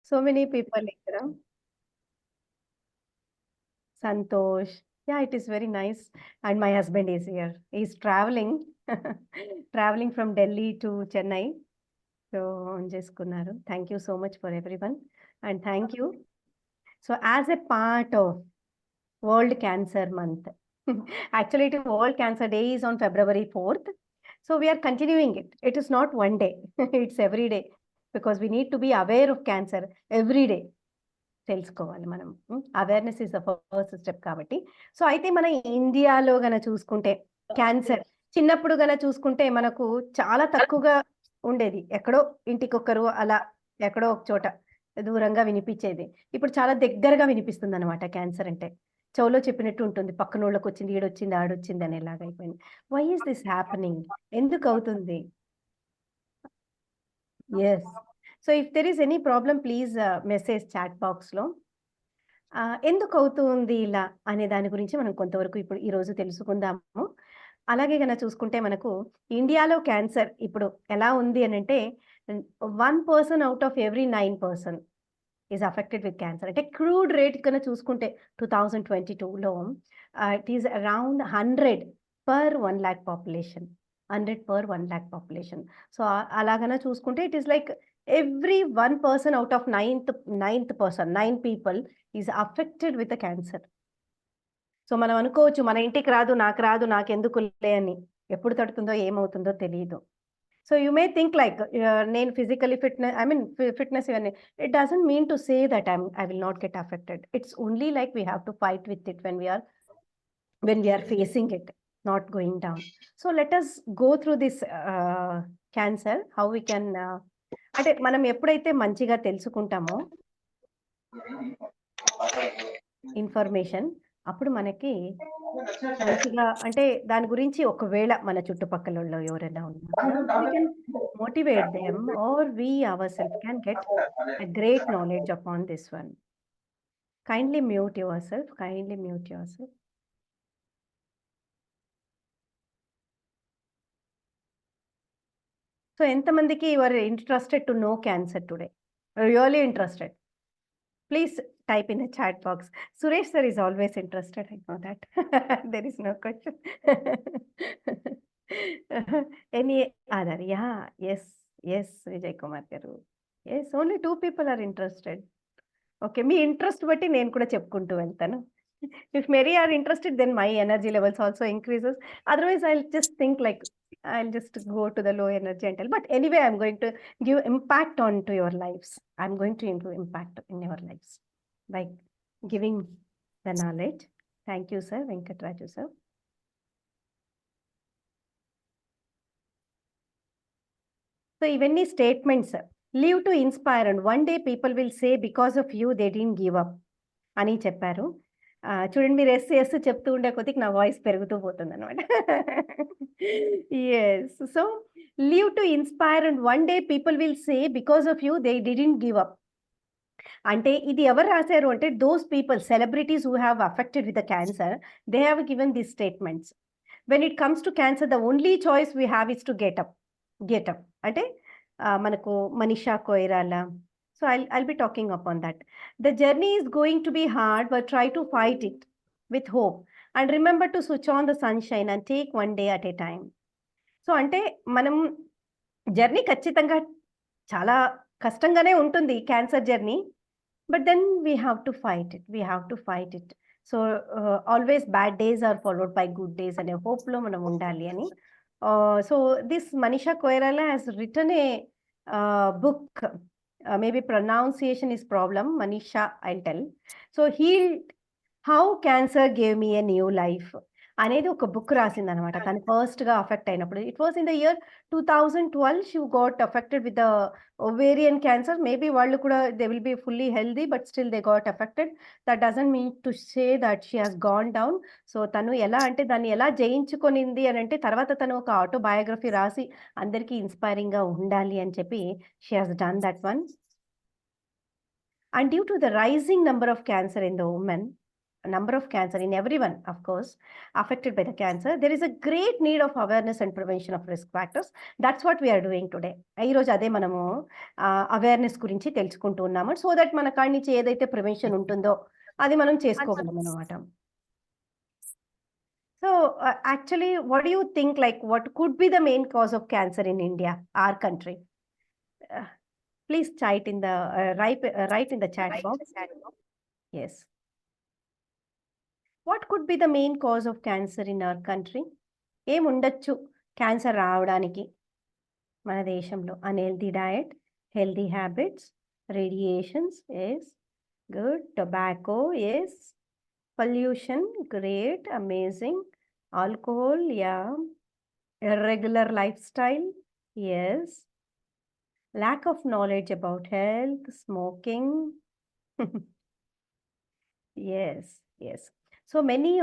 So many people ఇక్కడ. Santosh. Yeah, it is very nice. And my husband is here. He's traveling, traveling from Delhi to Chennai. So, on చేసుకున్నారు. Thank you so much for everyone. And thank you. So, as a part of World Cancer Month, actually, it is World Cancer Day is on February 4th. So, we are continuing it. It is not one day, it's every day because we need to be aware of cancer every day. తెలుసుకోవాలి మనం. Awareness is the first step కాబట్టి. So అయితే మన ఇండియాలో గన చూసుకుంటే cancer చిన్నప్పుడు గన చూసుకుంటే మనకు చాలా తక్కువగా ఉండేది. ఎక్కడో ఇంటికొకరు అలా ఎక్కడో ఒక చోట దూరంగా వినిపించేది. ఇప్పుడు చాలా దగ్గరగా వినిపిస్తుందన్నమాట క్యాన్సర్ అంటే. చెవులో చెప్పినట్టు ఉంటుంది. పక్కనోళ్ళకొచ్చింది, ఈడొచ్చింది, ఆడొచ్చింది అనేలాగా అయిపోయింది. Why is this happening? ఎందుకవుతుంది? Yes. So if there is any problem please message chat బాక్స్‌లో. ఎందుకవుతుంది ఇలా అనే దాని గురించి మనం కొంతవరకు ఇప్పుడు ఈరోజు తెలుసుకుందాము. అలాగే గన చూసుకుంటే మనకు ఇండియాలో క్యాన్సర్ ఇప్పుడు ఎలా ఉంది అనంటే 1 person out of every 9 person is affected with cancer. అంటే క్రూడ్ రేట్ కన్నా చూసుకుంటే 2022లో it is around 100 per 1 lakh population. 100 per 1 lakh population. So అలాగన చూసుకుంటే it is like every 1 person out of ninth person 9 people is affected with the cancer. So మనం అనుకోవచ్చు మన ఇంటికి రాదు, నాకు రాదు, నాకెందుకులే అని. ఎప్పుడు తడుతుందో ఏమవుతుందో తెలీదు. So you may think like నేను ఫిజికల్లీ ఫిట్‌నెస్ ఇవన్నీ. It doesn't mean to say that I will not get affected. It's only like we have to fight with it when we are facing it, not going down. So let us go through this cancer, how we can అంటే మనం ఎప్పుడైతే మంచిగా తెలుసుకుంటామో information అప్పుడు మనకి మంచిగా అంటే దాని గురించి ఒకవేళ మన చుట్టుపక్కలలో ఎవరైనా ఉన్నా we can motivate them or we ourselves can get a great knowledge upon this one. Kindly mute yourself. So ఎంతమందికి you are interested to know cancer today? Really interested? Please type in the chat box. Suresh sir is always interested. I know that. There is no question. Any other? Yeah. Yes, Vijay Kumar garu. Yes, only 2 people are interested. Okay, me interest బట్టి నేను కూడా చెప్పుకుంటూ వెళ్తాను. If many are interested, then my energy levels also increases. Otherwise, I'll just think like I'll just go to the low energy and tell. But anyway, I'm going to give impact onto your lives. I'm going to give impact in your lives by giving the knowledge. Thank you, sir. Venkatraju, sir. So ఇవన్నీ statements. Live to inspire and one day people will say because of you they didn't give up అని చెప్పారు. చూడండి మీరు yes చెప్తూ ఉండే కొద్దికి నా voice పెరుగుతూ పోతుందన్నమాట. Yes. So live to inspire and one day people will say because of you they didn't give up. అంటే ఇది ఎవరు రాశారు అంటే those people celebrities who have affected with the cancer they have given this statements. When it comes to cancer the only choice we have is to get up అంటే మనకు Manisha Koirala. So I'll be talking upon that. The journey is going to be hard, but try to fight it with hope. And remember to switch on the sunshine and take one day at a time. So అంటే మనం journey ఖచ్చితంగా చాలా కష్టంగానే ఉంటుంది cancer journey. But then we have to fight it. So always bad days are followed by good days అనే హోప్లో మనం ఉండాలి అని. So this Manisha Koirala has written a book. Maybe pronunciation is problem. Manisha, I'll tell. So how cancer gave me a new life అనేది ఒక book రాసిందనమాట. తను ఫస్ట్‌గా affect అయినప్పుడు. It was in the year 2012 she got affected with the ovarian cancer. Maybe వాళ్ళు కూడా they will be fully healthy but still they got affected. That doesn't mean to say that she has gone down. So తను ఎలా అంటే దాన్ని ఎలా జయించుకొనింది అని అంటే తర్వాత తను ఒక ఆటోబయోగ్రఫీ రాసి అందరికీ ఇన్స్పైరింగ్‌గా ఉండాలి అని చెప్పి she has done that one. And due to the rising number of cancer in the women number of cancer in everyone, of course, affected by the cancer. There is a great need of awareness and prevention of risk factors. That's what we are doing today. ఈ రోజు అదే మనము awareness గురించి తెలుసుకుంటూ ఉన్నాము. So that మన కాడి నుంచి ఏదైతే ప్రివెన్షన్ ఉంటుందో అది మనం చేసుకోగలం అన్నమాట. So actually, what do you think, like what could be the main cause of cancer in India, our country? Please write in the write in the chat box. Yes. What could be the main cause of cancer in our country? ఏం ఉండొచ్చు cancer రావడానికి మన దేశంలో? Unhealthy diet, healthy habits, radiations, yes good, tobacco, yes, pollution, great, amazing, alcohol, yeah, irregular lifestyle, yes, lack of knowledge about health, smoking, yes, yes. So many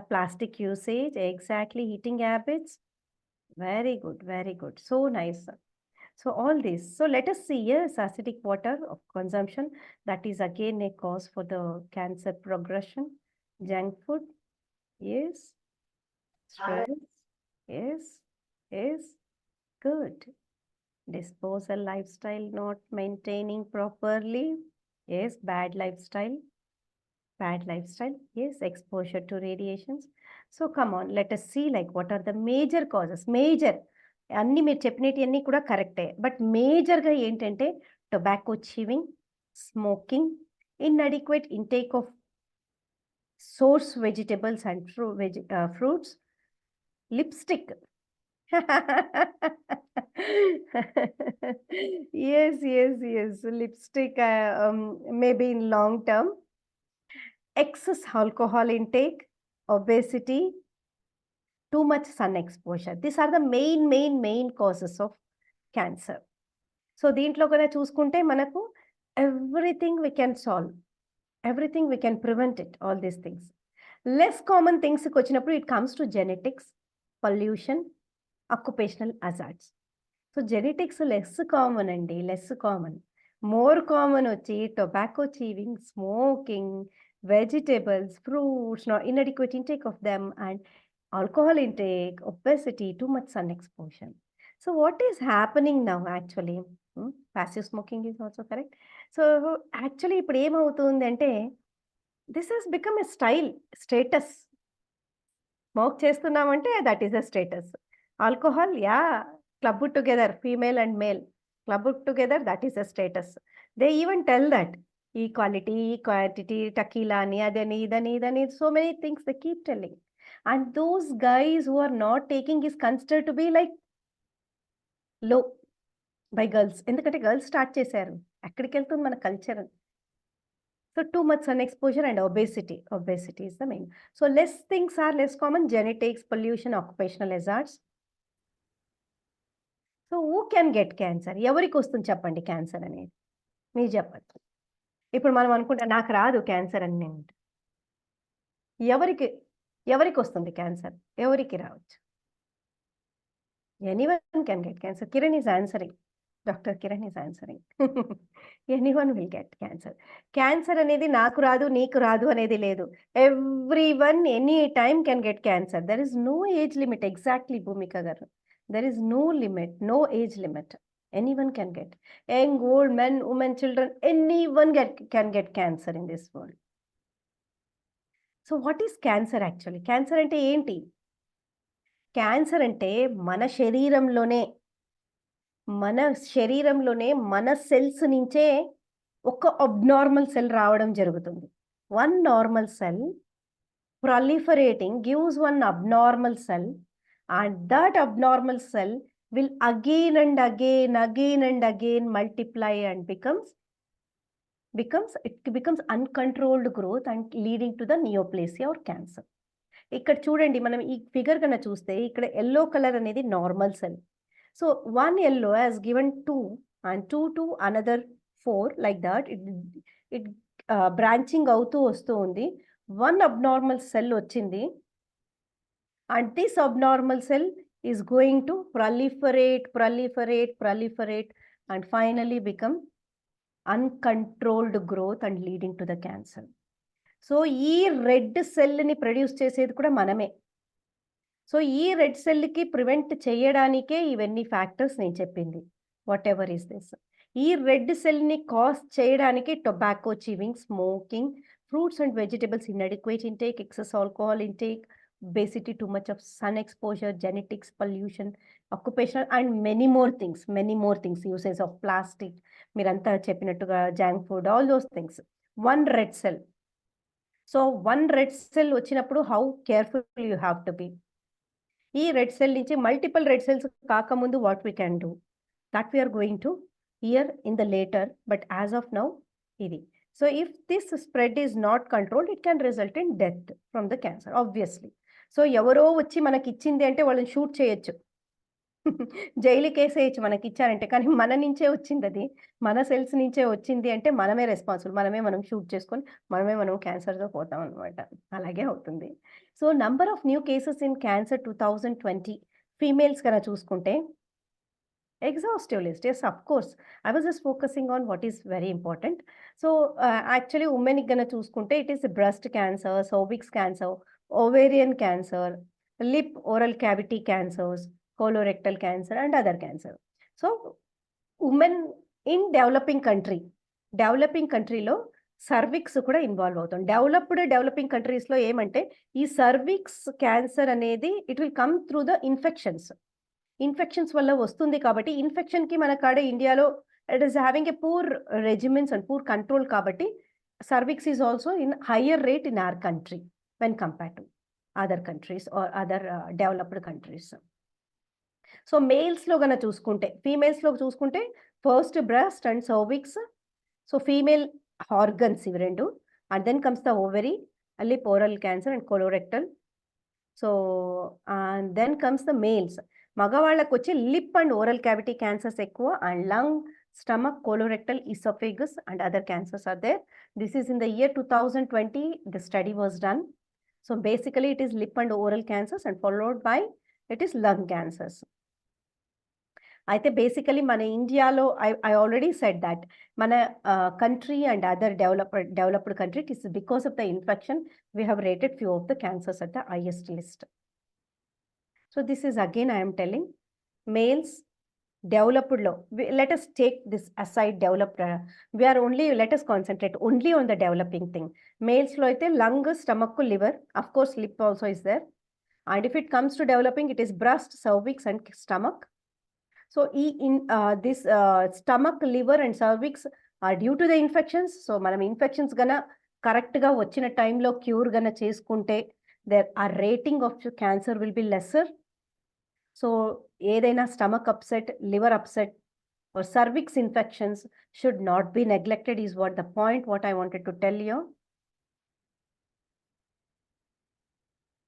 plastic usage, exactly, eating habits, very good, very good, so nice. So all this, so let us see, yes, acidic water of consumption, that is again a cause for the cancer progression. Junk food, yes, stress, yes, yes, good. Disposal lifestyle, not maintaining properly, yes, bad lifestyle, yes, exposure to radiations. So come on, let us see like what are the major causes. Major అన్ని మీరు చెప్పినవి అన్నీ కూడా కరెక్టే, but మేజర్గా ఏంటంటే tobacco chewing, smoking, inadequate intake of swords vegetables and fruits, lipstick. yes, yes, yes, lipstick, maybe in long term, excess alcohol intake, obesity, too much sun exposure. These are the main causes of cancer. So దీంట్లో కూడా చూసుకుంటే మనకు everything we can solve, everything we can prevent it, all these things. Less common things వచ్చినప్పుడు it comes to genetics, pollution, occupational hazards. So genetics less common అండి, less common. More common వచ్చి tobacco chewing, smoking, vegetables, fruits, inadequate intake of them, and alcohol intake, obesity, too much sun exposure. So what is happening now actually? Passive smoking is also correct. So actually ఇప్పుడు ఏమవుతుంది అంటే this has become a style, status. Smoke చేస్తున్నామంటే that is a status. Alcohol, yeah, club together, female and male, club together, that is a status. They even tell that equality, quantity, tequila ani, adani, idani, so many things they keep telling. And those guys who are not taking is considered to be like low by girls. ఎందుకంటే girls start చేశారు. ఎక్కడికి వెళ్తుంది మన culture? So too much sun exposure and obesity. Obesity is the main. So less things are less common: genetics, pollution, occupational hazards. So who can get cancer? ఎవరికి వస్తుంది చెప్పండి cancer అనేది? మీరు చెప్పండి. ఇప్పుడు మనం అనుకుంటా నాకు రాదు క్యాన్సర్ అని నేను. ఎవరికి వస్తుంది క్యాన్సర్? ఎవరికి రావచ్చు? Anyone can get cancer. Kiran is answering. Doctor Kiran is answering. Anyone will get cancer. Cancer అనేది నాకు రాదు, నీకు రాదు అనేది లేదు. Everyone any time can get cancer. There is no age limit. Exactly Bhumika garu. There is no limit, no age limit. Anyone can get. Young, old, men, women, children, anyone can get cancer in this world. So what is cancer actually? Cancer ante enti? Cancer ante mana శరీరంలోనే మన cells నుంచే ఒక abnormal cell రావడం జరుగుతుంది. One normal cell proliferating gives one abnormal cell, and that abnormal cell will again and again multiply and becomes uncontrolled growth and leading to the neoplasia or cancer. ఇక్కడ చూడండి, మనం ఈ figure కన్నా చూస్తే ఇక్కడ yellow colour అనేది normal cell. So one yellow has given 2 and 2 to another 4, like that it branching అవుతూ వస్తూ ఉంది. One abnormal cell వచ్చింది, and this abnormal cell is going to proliferate and finally become uncontrolled growth and leading to the cancer. So ఈ red సెల్‌ని produce చేసేది కూడా మనమే. So ఈ red సెల్‌కి prevent చేయడానికే ఇవన్నీ ఫ్యాక్టర్స్ నేను చెప్పింది. Whatever is this. ఈ రెడ్ సెల్‌ని కాజ్ చేయడానికి tobacco chewing, smoking, fruits and vegetables inadequate intake, excess alcohol intake, obesity, too much of sun exposure, genetics, pollution, occupational and many more things, usage of plastic, మీరంతా చెప్పినట్టుగా junk food, all those things. One red cell. So one red cell వచ్చినప్పుడు how careful you have to be. ఈ red cell నుంచి multiple red cells కాకముందు what we can do, that we are going to hear in the later, but as of now ఇది. So if this spread is not controlled, it can result in death from the cancer obviously. So ఎవరో వచ్చి మనకిచ్చింది అంటే వాళ్ళని shoot చేయొచ్చు. జైలుకేసేయొచ్చు మనకిచ్చారంటే. కానీ మన నుంచే వచ్చిందది. మన సెల్స్ నుంచే వచ్చింది అంటే మనమే రెస్పాన్సిబుల్. మనం షూట్ చేసుకొని మనం క్యాన్సర్‌తో పోతామనమాట. అలాగే అవుతుంది. So number of new cases in cancer 2020 females కన చూసుకుంటే exhaustive list. Yes, of course. I was just focusing on what is very important. So, actually, women gonna చూసుకుంటే it is breast cancer, cervix cancer, ovarian cancer, lip oral cavity cancers, colorectal cancer, and other cancer. So, women in developing కంట్రీలో cervix కూడా involve అవుతాం. Developing కంట్రీస్‌లో ఏమంటే ఈ cervix cancer అనేది it will come through the infections వల్ల వస్తుంది కాబట్టి, ఇన్ఫెక్షన్‌కి మన కాడ ఇండియాలో it is having a poor regimens and poor control కాబట్టి, cervix is also in higher rate in our country when compared to other countries or other developed countries. So మేల్స్‌లో గన చూసుకుంటే, ఫీమేల్స్‌లో చూసుకుంటే first breast and cervix. So female organs ఇవి 2 and then comes the ovary, lip oral cancer and colorectal. So and then comes the males. మగవాళ్ళకొచ్చి lip and oral cavity cancers ఎక్కువ, and lung, stomach, colorectal, esophagus and other cancers are there. This is in the year 2020 the study was done. So basically it is lip and oral cancers and followed by it is lung cancers. అయితే basically మన ఇండియాలో I already said that మన country and other developed country it is because of the infection we have rated few of the cancers at the highest list. So this is again I am telling males developed law. Let us take this aside developed. We are only, let us concentrate only on the developing thing. Males lo aithe lung, stomach, liver, of course lip also is there. And if it comes to developing, it is breast, cervix and stomach. So this stomach, liver and cervix are due to the infections. So manam infections gana correct ga vachina time lo cure gana cheskunte, there our rating of cancer will be lesser. So ఏదైనా stomach upset, liver upset or cervix infections should not be neglected is what the point what I wanted to tell you.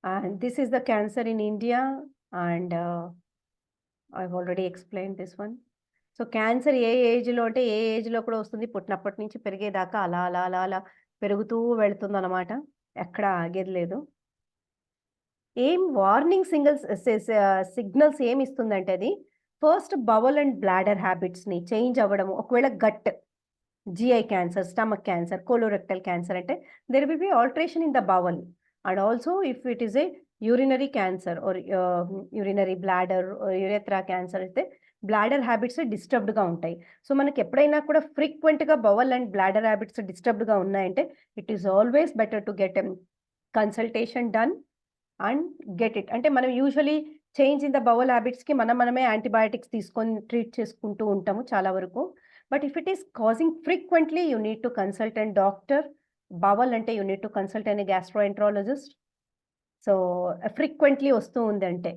And this is the cancer in India and I've already explained this one. So cancer ఏ ఏజ్‌లో అంటే ఏ ఏజ్‌లో కూడా వస్తుంది. పుట్టినప్పటి నుంచి పెరిగేదాకా అలా అలా అలా అలా పెరుగుతూ వెళ్తుందన్నమాట. ఎక్కడ ఆగేది లేదు. ఏం వార్నింగ్ సిగ్నల్స్ ఏమి ఇస్తుందంటే అది ఫస్ట్ బవల్ అండ్ బ్లాడర్ హ్యాబిట్స్‌ని చేంజ్ అవ్వడము. ఒకవేళ gut, GI cancer, stomach cancer, colorectal cancer అంటే there will be alteration in the bowel. And also if it is a urinary cancer or urinary bladder, urethra cancer అయితే bladder habits డిస్టర్బ్డ్‌గా ఉంటాయి. సో మనకి ఎప్పుడైనా కూడా ఫ్రీక్వెంట్‌గా బవల్ అండ్ బ్లాడర్ హ్యాబిట్స్ డిస్టర్బ్డ్‌గా ఉన్నాయంటే it is always better to get consultation done and get it. అంటే మనం usually change in the bowel హ్యాబిట్స్‌కి మనమే యాంటీబయాటిక్స్ తీసుకొని ట్రీట్ చేసుకుంటూ ఉంటాము చాలా వరకు. But if it is causing frequently you need to consult and doctor. Bowel అంటే you need to consult any gastroenterologist. So frequently వస్తూ ఉందంటే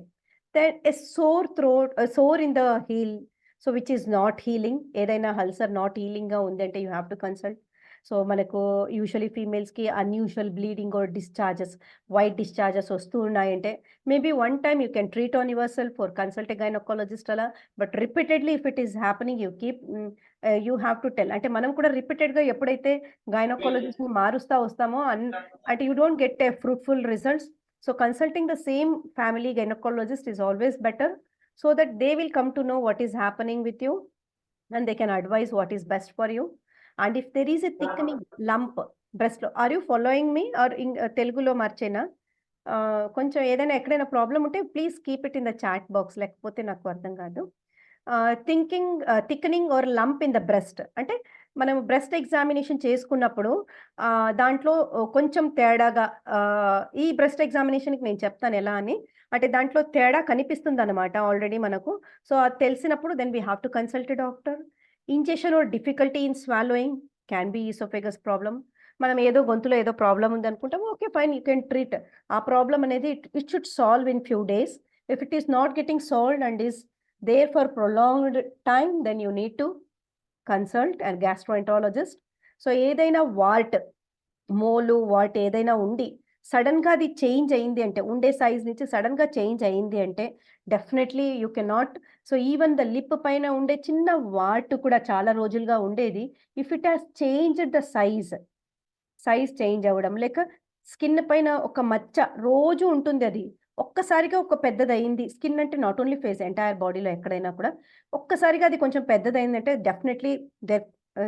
then a sore throat, sore in the heal, so which is not healing. ఏదైనా ulcer not హీలింగ్‌గా ఉందంటే you have to consult. So మనకు usually ఫీమేల్స్‌కి unusual bleeding or discharges, white discharges వస్తూ ఉన్నాయంటే maybe one time you can treat on yourself or consult a gynaecologist అలా. But repeatedly if it is happening you have to tell. అంటే మనం కూడా రిపీటెడ్‌గా ఎప్పుడైతే గైనకాలజిస్ట్‌ని మారుస్తా వస్తామో అంటే you don't get a fruitful results. So consulting the same family gynecologist is always better so that they will come to know what is happening with you and they can advise what is best for you. And if there is a thickening lump బ్రెస్ట్లో, or you following me or తెలుగులో మార్చేనా? కొంచెం ఏదైనా ఎక్కడైనా problem ఉంటే please keep it in the chat box, లేకపోతే నాకు అర్థం కాదు. Thickening or lump in the breast అంటే మనం బ్రెస్ట్ ఎగ్జామినేషన్ చేసుకున్నప్పుడు దాంట్లో కొంచెం తేడాగా ఈ బ్రెస్ట్ ఎగ్జామినేషన్కి నేను చెప్తాను ఎలా అని. అంటే దాంట్లో తేడా కనిపిస్తుంది అనమాట ఆల్రెడీ మనకు. సో అది తెలిసినప్పుడు then we have to consult a doctor. Ingestion or difficulty in swallowing can be oesophagus problem. మనం ఏదో గొంతులో ఏదో ప్రాబ్లమ్ ఉంది అనుకుంటాం, okay fine, you can treat. ఆ ప్రాబ్లమ్ అనేది it should solve in few days. If it is not getting solved and is there for prolonged time, then you need to consult a gastroenterologist. So ఏదైనా Walt, మోలు Walt ఏదైనా ఉండి సడన్గా అది change అయింది అంటే, ఉండే సైజ్ నుంచి సడన్గా చేంజ్ అయింది అంటే definitely you cannot. So even the lip పైన ఉండే చిన్న వాల్ట్ కూడా చాలా రోజులుగా ఉండేది, if it has changed the size change అవ్వడం, లేక స్కిన్ పైన ఒక మచ్చ రోజు ఉంటుంది, అది ఒక్కసారిగా ఒక పెద్దదయింది. స్కిన్ అంటే నాట్ ఓన్లీ ఫేస్, ఎంటైర్ బాడీలో ఎక్కడైనా కూడా ఒక్కసారిగా అది కొంచెం పెద్దదయిందంటే definitely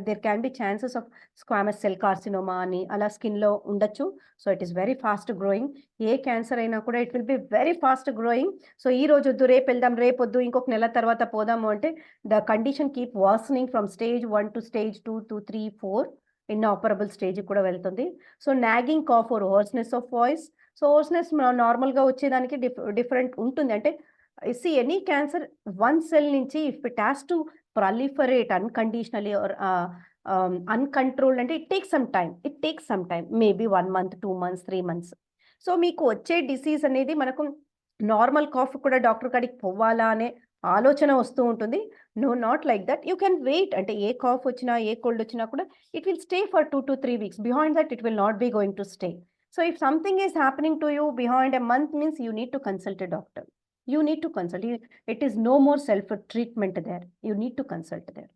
there can be chances of squamous cell carcinoma అని అలా స్కిన్లో ఉండొచ్చు. So it is very fast growing. ఏ క్యాన్సర్ అయినా కూడా it will be very fast growing. So ఈ రోజు వద్దు రేపు వెళ్దాం, రేపొద్దు ఇంకొక నెల తర్వాత పోదాము అంటే the condition keep worsening from stage 1 to stage 2 to 3, 4 inoperable stage కూడా వెళ్తుంది. So nagging cough or hoarseness of voice. So hoarseness నార్మల్గా వచ్చేదానికి డిఫరెంట్ ఉంటుంది. అంటే see any cancer one cell నుంచి if it has to proliferate unconditionally or uncontrolled అంటే it takes some time, maybe 1 month, 2 months, 3 months. So మీకు వచ్చే disease అనేది మనకు నార్మల్ కాఫ్ కూడా డాక్టర్ కాడికి పోవాలా అనే ఆలోచన వస్తూ ఉంటుంది. No, not like that. You can wait. అంటే ఏ కాఫ్ వచ్చినా ఏ కోల్డ్ వచ్చినా కూడా it will stay for 2 to 3 weeks. Beyond that it will not be going to stay. So if something is happening to you beyond a month means you need to consult a doctor. You need to consult. It is no more self-treatment there. You need to consult there.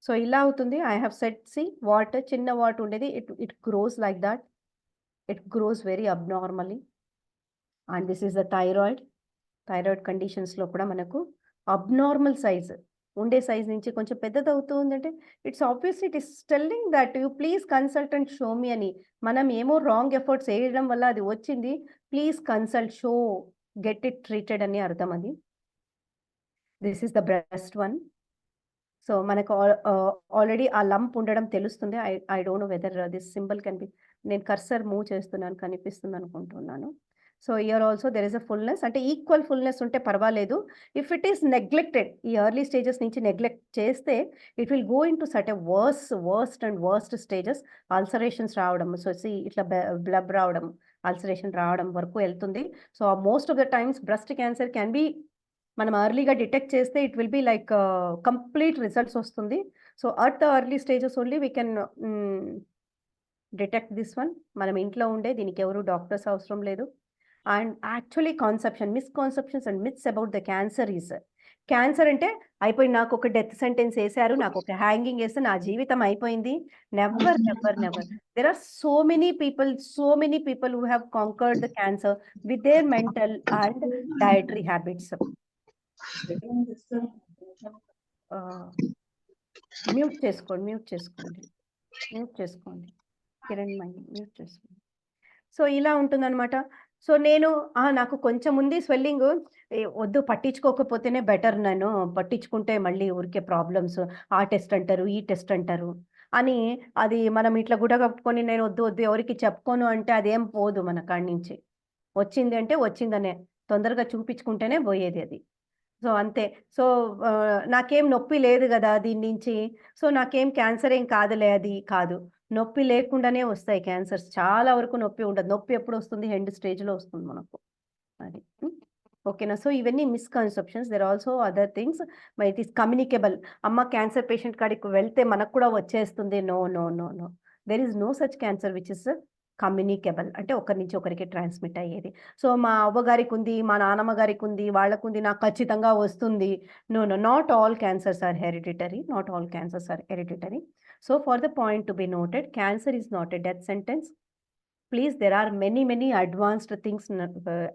So illa avutundi. I have said, see, what chinna what undedi, it grows like that. It grows very abnormally. And this is the thyroid. Thyroid conditions lo kuda manaku abnormal size ఉండే size నుంచి కొంచెం పెద్దది అవుతూ ఉందంటే it's obviously it is telling that you please consult and show me అని. మనం ఏమో wrong efforts వేయడం వల్ల అది వచ్చింది. Please consult, show, get it treated అని అర్థం. అది this is the breast one. So మనకు ఆల్రెడీ ఆ లంప్ ఉండడం తెలుస్తుంది. I don't know whether this symbol can be, నేను కర్సర్ మూవ్ చేస్తున్నాను కనిపిస్తుంది అనుకుంటున్నాను. So year also there is a fullness, అంటే ఈక్వల్ ఫుల్నెస్ ఉంటే పర్వాలేదు. ఇఫ్ ఇట్ ఈస్ నెగ్లెక్టెడ్, ఈ ఎర్లీ స్టేజెస్ నుంచి నెగ్లెక్ట్ చేస్తే it will go into such a worst stages, ulcerations రావడం. సో ఇట్లా బ్లబ్ రావడం, అల్సరేషన్ రావడం వరకు వెళ్తుంది. So most of the times breast cancer can be, మనం ఎర్లీగా డిటెక్ట్ చేస్తే it will be like complete results వస్తుంది. So at the early stages only we can detect this one. మనం ఇంట్లో ఉండే, దీనికి ఎవరు డాక్టర్స్ అవసరం లేదు. And actually misconceptions and myths about the cancer is, cancer అంటే అయిపోయి నాకు ఒక డెత్ సెంటెన్స్ వేశారు, నాకు ఒక హ్యాంగింగ్ వేస్తే నా జీవితం అయిపోయింది. Never never never. There are so many people who have conquered the cancer with their mental and dietary habits. Mute చేసుకోండి కిరణ్ మై, మ్యూట్ చేసుకోండి. సో ఇలా ఉంటుందన్నమాట. సో నేను నాకు కొంచెం ఉంది స్వెల్లింగ్, వద్దు పట్టించుకోకపోతేనే బెటర్, నేను పట్టించుకుంటే మళ్ళీ ఊరికే ప్రాబ్లమ్స్, ఆ టెస్ట్ అంటారు ఈ టెస్ట్ అంటారు అని, అది మనం ఇట్లా గుడ్డ కప్పుకొని నేను వద్దు ఎవరికి చెప్పుకోను అంటే అదేం పోదు మన కాడి నుంచి. వచ్చింది అంటే వచ్చిందనే తొందరగా చూపించుకుంటేనే పోయేది అది. సో అంతే. సో నాకేం నొప్పి లేదు కదా దీని నుంచి, సో నాకేం క్యాన్సర్ ఏం కాదులే, అది కాదు. నొప్పి లేకుండానే వస్తాయి క్యాన్సర్స్. చాలా వరకు నొప్పి ఉండదు. నొప్పి ఎప్పుడు వస్తుంది? ఎండ్ స్టేజ్లో వస్తుంది మనకు. అది ఓకేనా. సో ఇవన్నీ misconceptions. There also other things. మరి ఇట్ ఈస్ కమ్యూనికేబుల్. అమ్మ క్యాన్సర్ పేషెంట్ కాడికి వెళ్తే మనకు కూడా వచ్చేస్తుంది. No no no no, there is no such cancer which is communicable, అంటే ఒకరి నుంచి ఒకరికి ట్రాన్స్మిట్ అయ్యేది. సో మా అవ్వగారికి ఉంది, మా నాన్నమ్మ గారికి ఉంది, వాళ్ళకుంది, నాకు ఖచ్చితంగా వస్తుంది. No no, not all cancers are hereditary. So for the point to be noted, cancer is not a death sentence. Please, there are many advanced things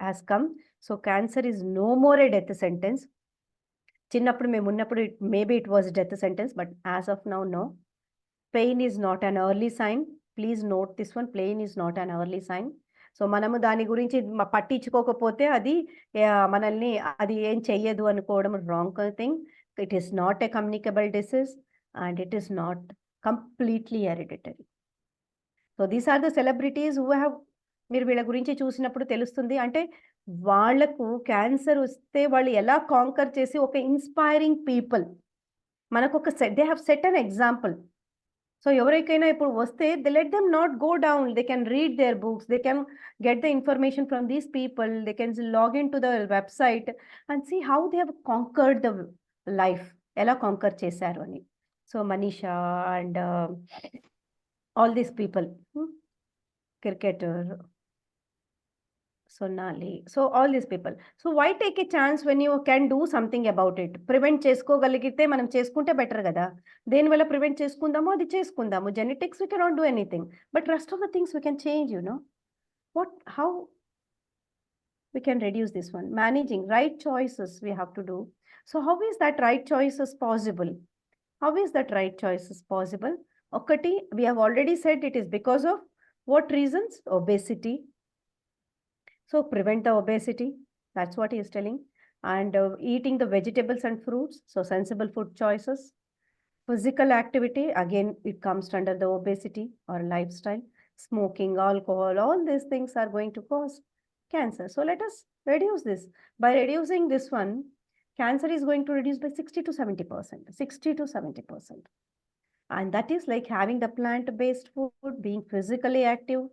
has come. So cancer is no more a death sentence. చిన్నప్పుడు మేమున్నప్పుడు maybe it was death sentence, but as of now no. Pain is not an early sign. Please note this one, pain is not an early sign. So మనము దాని గురించి పట్టించుకోకపోతే అది మనల్ని అది ఏం చెయ్యదు అనుకోవడం wrong thing. It is not a communicable disease and it is not completely hereditary. So these are the celebrities who have, మీరు వీళ్ళ గురించి చూసినప్పుడు తెలుస్తుంది. అంటే వాళ్లకు క్యాన్సర్ వస్తే వాళ్ళు ఎలా కాంకర్ చేసి ఒక ఇన్స్పైరింగ్ పీపుల్, మనకొక they have set an example. So ఎవరికైనా ఇప్పుడు వస్తే they let them not go down. They can read their books, they can get the information from these people, they can log in to the website and see how they have conquered the life, ఎలా conquer చేశారు అని. So Manisha and all these people, cricketer, Sonali, so all these people. So why take a chance when you can do something about it? Prevent చేసుకోగలిగితే మనం చేసుకుంటే better కదా. దేనివల్ల prevent చేసుకుందామో అది చేసుకుందాము. Genetics we cannot do anything, but rest of the things we can change, you know. How we can reduce this one? Managing right choices we have to do. So how is that right choices possible? How is that right choices possible? Okati, we have already said it is because of what reasons? Obesity. So prevent the obesity. That's what he is telling. And eating the vegetables and fruits. So sensible food choices. Physical activity. Again, it comes under the obesity or lifestyle. Smoking, alcohol, all these things are going to cause cancer. So let us reduce this. By reducing this one, cancer is going to reduce by 60 to 70%. 60 to 70%. And that is like having the plant-based food, being physically active,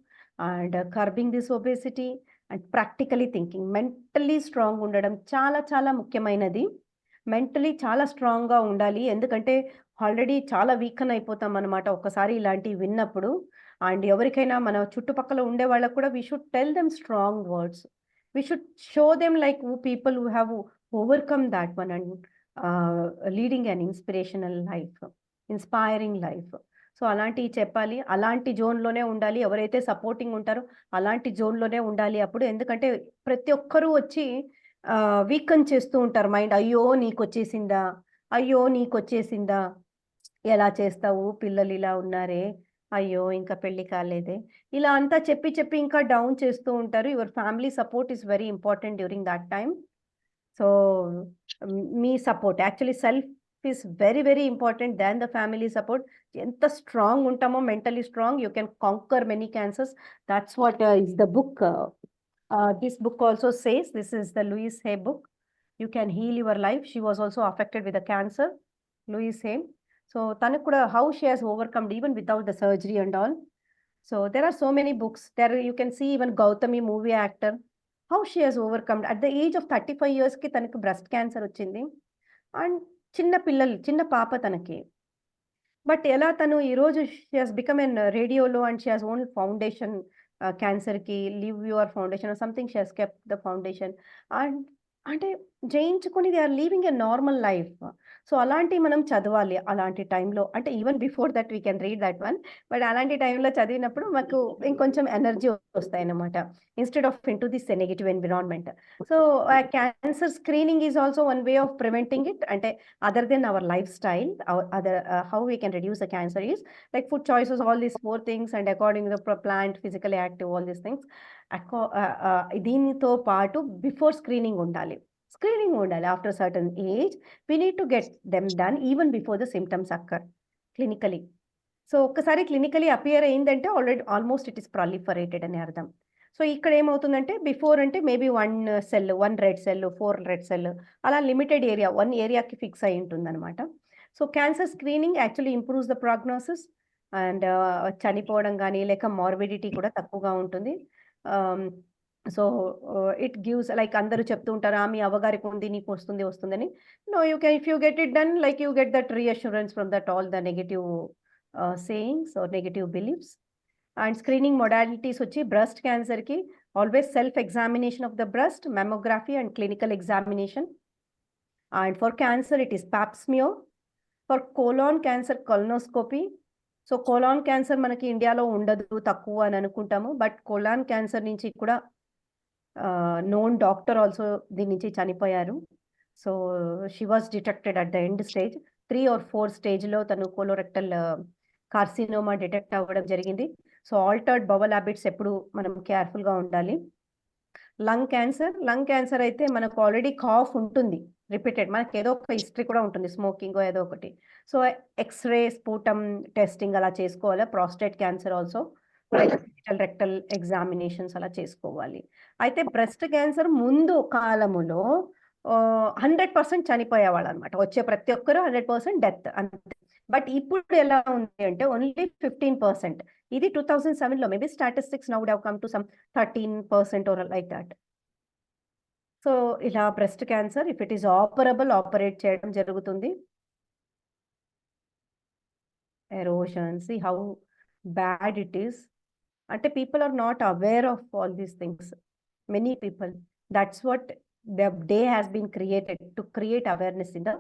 and curbing this obesity, and practically thinking. Mentally strong ఉండడం చాలా చాలా ముఖ్యమైనది. Mentally చాలా స్ట్రాంగ్గా ఉండాలి. ఎందుకంటే already చాలా weaken అయిపోతాం అనమాట ఒక్కసారి ఇలాంటివి విన్నప్పుడు. అండ్ ఎవరికైనా మన చుట్టుపక్కల ఉండే వాళ్ళకు కూడా we should tell them strong words. We should show them like people who have overcome that one and leading an inspirational life, inspiring life. So అలాంటివి చెప్పాలి. అలాంటి జోన్లోనే ఉండాలి. ఎవరైతే సపోర్టింగ్ ఉంటారో అలాంటి జోన్లోనే ఉండాలి అప్పుడు. ఎందుకంటే ప్రతి ఒక్కరూ వచ్చి వీకన్ చేస్తూ ఉంటారు మైండ్. అయ్యో నీకొచ్చేసిందా, అయ్యో నీకొచ్చేసిందా, ఎలా చేస్తావు, పిల్లలు ఇలా ఉన్నారే, అయ్యో ఇంకా పెళ్లి కాలేదే, ఇలా అంతా చెప్పి చెప్పి ఇంకా డౌన్ చేస్తూ ఉంటారు. Your family support is very important during that time. So me support actually self is very very important than the family support. Enta strong untamo, mentally strong, you can conquer many cancers. That's what is the book. This book also says, this is the Louise Hay book, You Can Heal Your Life. She was also affected with the cancer, Louise Hay. So tanu kuda how she has overcome even without the surgery and all. So there are so many books there. You can see even Gautami, movie actor, how she has overcome at the age of 35 years ki tanaku breast cancer వచ్చింది. And చిన్న పాప తనకి. But ఎలా తను ఈరోజు she has become an రేడియోలో and she has own foundation, క్యాన్సర్కి live your foundation or something, she has kept the foundation. And అంటే జయించుకొని they are living a normal life. So అలాంటివి మనం చదవాలి అలాంటి టైంలో. అంటే even before that we can read that one, but అలాంటి టైంలో చదివినప్పుడు మాకు ఇంకొంచెం ఎనర్జీ వస్తాయి అన్నమాట, instead of into this negative environment. So cancer screening is also one way of preventing it. అంటే other than our lifestyle, other how we can reduce the cancer is like food choices, all these 4 things, and according the plant, physically active, all these things. దీనితో పాటు before screening ఉండాలి. After a certain age, we need to get them done even before the symptoms occur clinically. So ఒక్కసారి clinically appear అయిందంటే almost it is ప్రాలిఫరేటెడ్ అని అర్థం. So ఇక్కడ ఏమవుతుందంటే before అంటే maybe 1 cell, 1 red cell, 4 red cell, అలా limited area 1 ఏరియాకి fix అయి ఉంటుందన్నమాట. So cancer screening actually improves the prognosis and చనిపోవడం కానీ లేక మార్బిడిటీ కూడా తక్కువగా ఉంటుంది. సో ఇట్ గివ్స్ లైక్ అందరూ చెప్తూ ఉంటారు, మీ అవ్వగారికి ఉంది నీకు వస్తుందని. No, you can, if you get it done, like you get that reassurance from that all the negative sayings or negative beliefs. And screening modalities వచ్చి బ్రెస్ట్ క్యాన్సర్కి always self examination of the breast, mammography and clinical examination. And for cancer it is pap smear. For colon cancer colonoscopy. So colon cancer మనకి ఇండియాలో ఉండదు, తక్కువ అని అనుకుంటాము, but colon cancer నుంచి కూడా నోన్ డాక్టర్ ఆల్సో దీని నుంచి చనిపోయారు. So she was detected at the end stage 3 or 4 స్టేజ్లో తను కోలోరెక్టల్ కార్సినోమా డిటెక్ట్ అవ్వడం జరిగింది. సో ఆల్టర్డ్ బవల్ హ్యాబిట్స్ ఎప్పుడు మనం కేర్ఫుల్గా ఉండాలి. లంగ్ క్యాన్సర్ అయితే మనకు ఆల్రెడీ కాఫ్ ఉంటుంది రిపీటెడ్, మనకి ఏదో ఒక హిస్టరీ కూడా ఉంటుంది, స్మోకింగ్ ఏదో ఒకటి. సో ఎక్స్రే స్పూటమ్ టెస్టింగ్ అలా చేసుకోవాలి. Prostate cancer also rectal examinations అలా చేసుకోవాలి. అయితే బ్రెస్ట్ క్యాన్సర్ ముందు కాలములో 100% చనిపోయేవాళ్ళు అనమాట. వచ్చే ప్రతి ఒక్కరు 100% డెత్ అంతే. బట్ ఇప్పుడు ఎలా ఉంది అంటే ఓన్లీ 15%. ఇది 2007లో maybe statistics now would have come to some 13% or like that. So ఇలా breast cancer if it is operable operate చేయడం జరుగుతుంది. Erosion, see how bad it is. అంటే people are not aware of all these things. Many people, that's what the day has been created to create awareness in the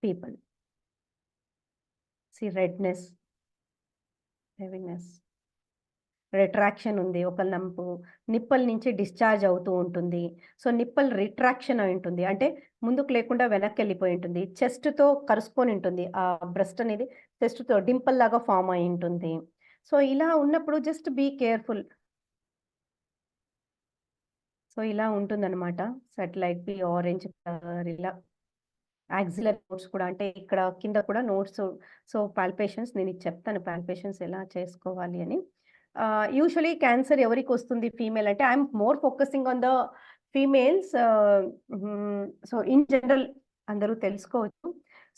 people. See redness, heaviness, retraction ఉంది. ఒక lump nipple నుంచి discharge అవుతూ ఉంటుంది. So nipple retraction అయి ఉంటుంది, అంటే ముందుకు లేకుండా వెనక్కి వెళ్ళిపోయి ఉంటుంది. చెస్ట్తో కరుసుకొని ఉంటుంది. ఆ బ్రెస్ట్ అనేది చెస్ట్తో డింపుల్ లాగా ఫామ్ అయి ఉంటుంది. సో ఇలా ఉన్నప్పుడు జస్ట్ బీ కేర్ఫుల్. సో ఇలా ఉంటుందన్నమాట. సెటిలైట్ బి ఆరెంజ్ కలర్, ఇలా యాక్సిలర్ నోట్స్ కూడా, అంటే ఇక్కడ కింద కూడా నోట్స్. సో పాల్పేషన్స్ నేను ఇది చెప్తాను, పాల్పేషన్స్ ఎలా చేసుకోవాలి అని. యూజువలీ క్యాన్సర్ ఎవరికి వస్తుంది ఫీమేల్ అంటే, I'm more focusing on the females. So in general అందరూ తెలుసుకోవచ్చు.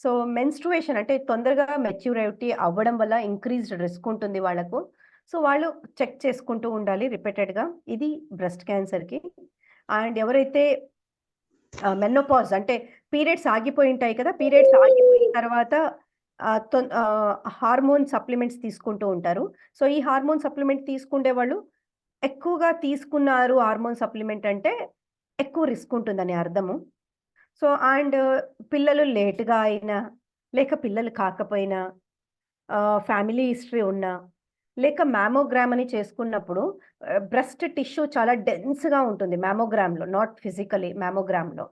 సో మెన్స్ట్రుయేషన్ అంటే తొందరగా మెచ్యూరిటీ అవ్వడం వల్ల ఇంక్రీజ్డ్ రిస్క్ ఉంటుంది వాళ్ళకు. సో వాళ్ళు చెక్ చేసుకుంటూ ఉండాలి రిపీటెడ్గా. ఇది బ్రెస్ట్ క్యాన్సర్కి. అండ్ ఎవరైతే మెనోపాజ్ అంటే పీరియడ్స్ ఆగిపోయి ఉంటాయి కదా, పీరియడ్స్ ఆగిపోయిన తర్వాత హార్మోన్ సప్లిమెంట్స్ తీసుకుంటూ ఉంటారు. సో ఈ హార్మోన్ సప్లిమెంట్ తీసుకునే వాళ్ళు ఎక్కువగా తీసుకున్నారు హార్మోన్ సప్లిమెంట్ అంటే ఎక్కువ రిస్క్ ఉంటుందని అర్థము. సో అండ్ పిల్లలు లేట్గా అయినా, లేక పిల్లలు కాకపోయినా, ఫ్యామిలీ హిస్టరీ ఉన్నా, లేక మ్యామోగ్రామ్ అని చేసుకున్నప్పుడు బ్రెస్ట్ టిష్యూ చాలా డెన్స్గా ఉంటుంది మ్యామోగ్రామ్లో, నాట్ ఫిజికలీ మ్యామోగ్రామ్లో.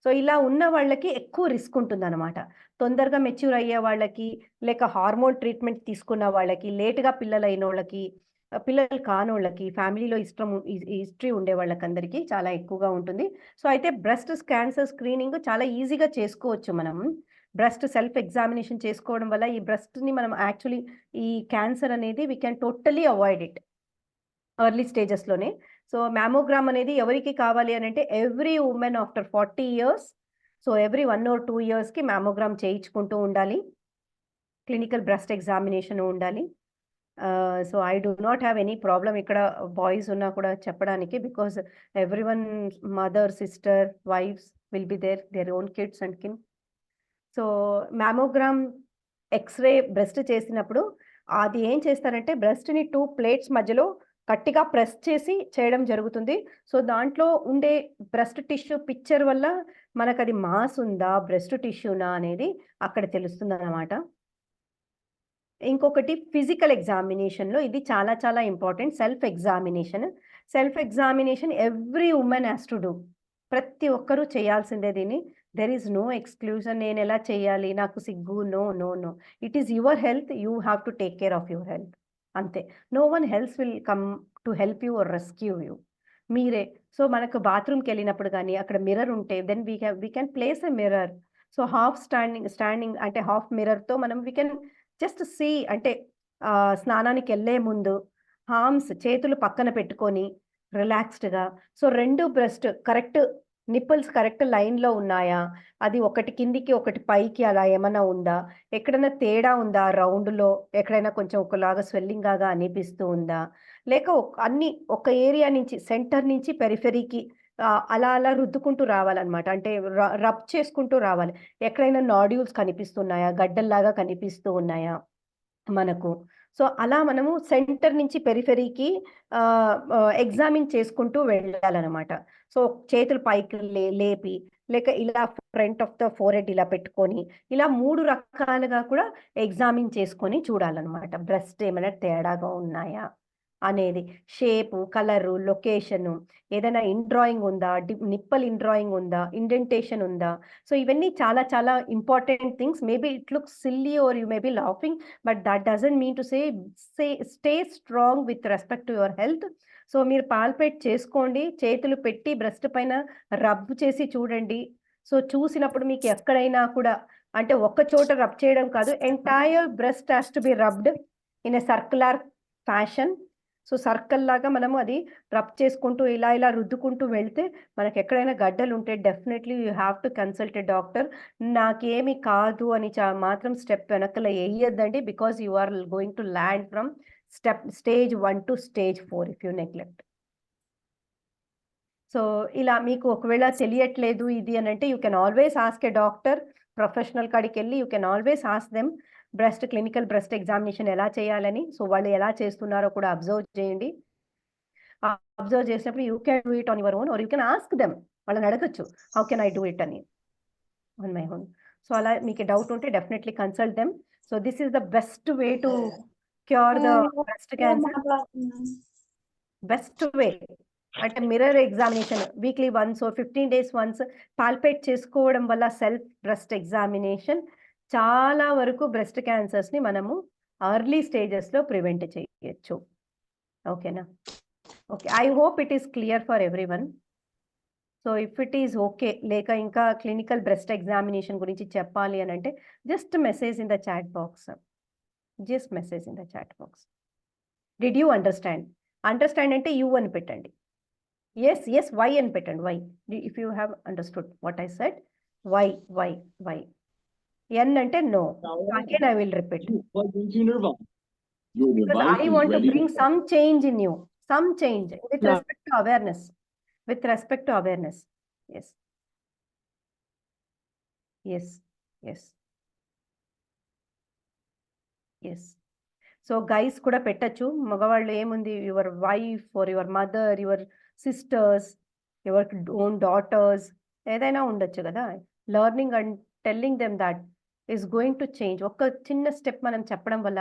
సో ఇలా ఉన్న వాళ్ళకి ఎక్కువ రిస్క్ ఉంటుందన్నమాట. తొందరగా మెచ్యూర్ అయ్యే వాళ్ళకి, లేక హార్మోన్ ట్రీట్మెంట్ తీసుకున్న వాళ్ళకి, లేట్గా పిల్లలు అయిన వాళ్ళకి, పిల్లలు కానోళ్ళకి, ఫ్యామిలీలో హిస్టరీ ఉండే వాళ్ళకందరికీ చాలా ఎక్కువగా ఉంటుంది. సో అయితే బ్రెస్ట్ క్యాన్సర్ స్క్రీనింగ్ చాలా ఈజీగా చేసుకోవచ్చు మనం. బ్రెస్ట్ సెల్ఫ్ ఎగ్జామినేషన్ చేసుకోవడం వల్ల ఈ బ్రెస్ట్ని మనం యాక్చువల్లీ ఈ క్యాన్సర్ అనేది we can totally avoid it early స్టేజెస్లోనే. సో మ్యామోగ్రామ్ అనేది ఎవరికి కావాలి అని అంటే every women after 40 years, so every 1 or 2 yearsకి మ్యామోగ్రామ్ చేయించుకుంటూ ఉండాలి. క్లినికల్ బ్రెస్ట్ ఎగ్జామినేషన్ ఉండాలి. So I do not have any problem ఇక్కడ బాయ్స్ ఉన్నా కూడా చెప్పడానికి, because everyone mother, sister, wifes will be there own kids and kin. So mammogram x-ray breast చేసినప్పుడు అది ఏం చేస్తారంటే బ్రెస్ట్ని 2 plates మధ్యలో గట్టిగా ప్రెస్ చేసి చేయడం జరుగుతుంది. సో దాంట్లో ఉండే బ్రెస్ట్ టిష్యూ పిక్చర్ వల్ల మనకు అది మాస్ ఉందా, బ్రెస్ట్ టిష్యూనా అనేది అక్కడ తెలుస్తుంది అన్నమాట. ఇంకొకటి ఫిజికల్ ఎగ్జామినేషన్లో ఇది చాలా చాలా important. Self examination every women has to do. ప్రతి ఒక్కరూ చేయాల్సిందే దీన్ని. There is no exclusion. నేను ఎలా చేయాలి, నాకు సిగ్గు, no no no. It is your health, you have to take care of your health అంతే. No one health will come to help you or rescue you, మీరే. సో మనకు బాత్రూమ్కి వెళ్ళినప్పుడు కానీ అక్కడ మిర్రర్ ఉంటే then we can place a mirror. So half standing అంటే half మిర్రర్తో మనం వీ కెన్ జస్ట్ సీ, అంటే స్నానానికి వెళ్ళే ముందు చేతులు పక్కన పెట్టుకొని రిలాక్స్డ్గా, so 2 breast correct, nipples correct లైన్లో ఉన్నాయా, అది ఒకటి కిందికి ఒకటి పైకి అలా ఏమైనా ఉందా, ఎక్కడైనా తేడా ఉందా, రౌండ్లో ఎక్కడైనా కొంచెం ఒకలాగా స్వెల్లింగ్ లాగా అనిపిస్తూ ఉందా, లేక అన్ని ఒక ఏరియా నుంచి సెంటర్ నుంచి పెరిఫెరీకి అలా అలా రుద్దుకుంటూ రావాలన్నమాట. అంటే రబ్ చేసుకుంటూ రావాలి. ఎక్కడైనా నాడ్యూల్స్ కనిపిస్తున్నాయా, గడ్డల్లాగా కనిపిస్తూ ఉన్నాయా మనకు. సో అలా మనము సెంటర్ నుంచి పెరిఫెరీకి ఎగ్జామిన్ చేసుకుంటూ వెళ్ళాలన్నమాట. సో చేతులు పైకి లేపి, లేక ఇలా ఫ్రంట్ ఆఫ్ ద ఫోర్హెడ్ ఇలా పెట్టుకొని, ఇలా 3 రకాలుగా కూడా ఎగ్జామిన్ చేసుకొని చూడాలన్నమాట. బ్రెస్ట్ ఏమైనా తేడాగా ఉన్నాయా అనేది. షేపు, కలరు, లొకేషను, ఏదైనా ఇన్‌డ్రాయింగ్ ఉందా? నిప్పల్ ఇన్‌డ్రాయింగ్ ఉందా? ఇండెంటేషన్ ఉందా? సో, ఇవన్నీ చాలా చాలా important things. Maybe it looks silly or you may be laughing, but that doesn't mean to stay strong with respect to your health. So, మీరు పాల్పేట్ చేసుకోండి. చేతులు పెట్టి బ్రెస్ట్ పైన రబ్ చేసి చూడండి. సో, చూసినప్పుడు మీకు ఎక్కడైనా కూడా అంటే ఒక్క చోట రబ్ చేయడం కాదు. Entire breast has to be rubbed in a circular fashion. So, సర్కిల్‌లాగా మనము అది రబ్ చేసుకుంటూ ఇలా ఇలా రుద్దుకుంటూ వెళ్తే మనకెక్కడైనా గడ్డలుంటే definitely you have to consult a doctor. నాకేమి కాదు అని మాత్రం స్టెప్ వెనకాల ఎయ్యొద్దండి. Because you are going to land from stage 1 to stage 4 if you neglect. So, ఇలా మీకు ఒకవేళ తెలియట్లేదు ఇది అనంటే you can always ask a doctor. Professional కాడికెళ్ళి you can always ask them clinical breast examination ఎలా చేయాలని. సో, వాళ్ళు ఎలా చేస్తున్నారో కూడా అబ్జర్వ్ చేయండి. అబ్జర్వ్ చేసినప్పుడు you can do it on your own or you can ask them. వాళ్ళని అడగొచ్చు. How can I do it అని ఆన్ మై ఓన్. సో, అలా మీకు డౌట్ ఉంటే definitely consult them. So, this is the best way to cure the breast cancer. Best way అంటే mirror examination weekly once or 15 days once palpate చేసుకోవడం వల్ల self breast examination చాలా వరకు breast క్యాన్సర్స్‌ని మనము early స్టేజెస్‌లో ప్రివెంట్ చేయొచ్చు. ఓకేనా? Okay. I hope it is clear for everyone. So, if it is okay లేక ఇంకా క్లినికల్ బ్రెస్ట్ ఎగ్జామినేషన్ గురించి చెప్పాలి అనంటే just message in the chat box. Just message in the chat box. Did you understand? Understand అంటే you అని పెట్టండి. Yes, why అని పెట్టండి. Why. If you have understood what I said, why. N అంటే no. Again I will repeat. Because I want to bring some change in you. Some change with respect to awareness. With respect to awareness. Yes. Yes. Yes. Yes. So, guys కూడా పెట్టొచ్చు. మగవాళ్ళు ఏముంది your wife or your mother, your sisters, your own daughters ఏదైనా ఉండొచ్చు కదా! Learning and telling them that is going to change. ఒక చిన్న step మనం చెప్పడం వల్ల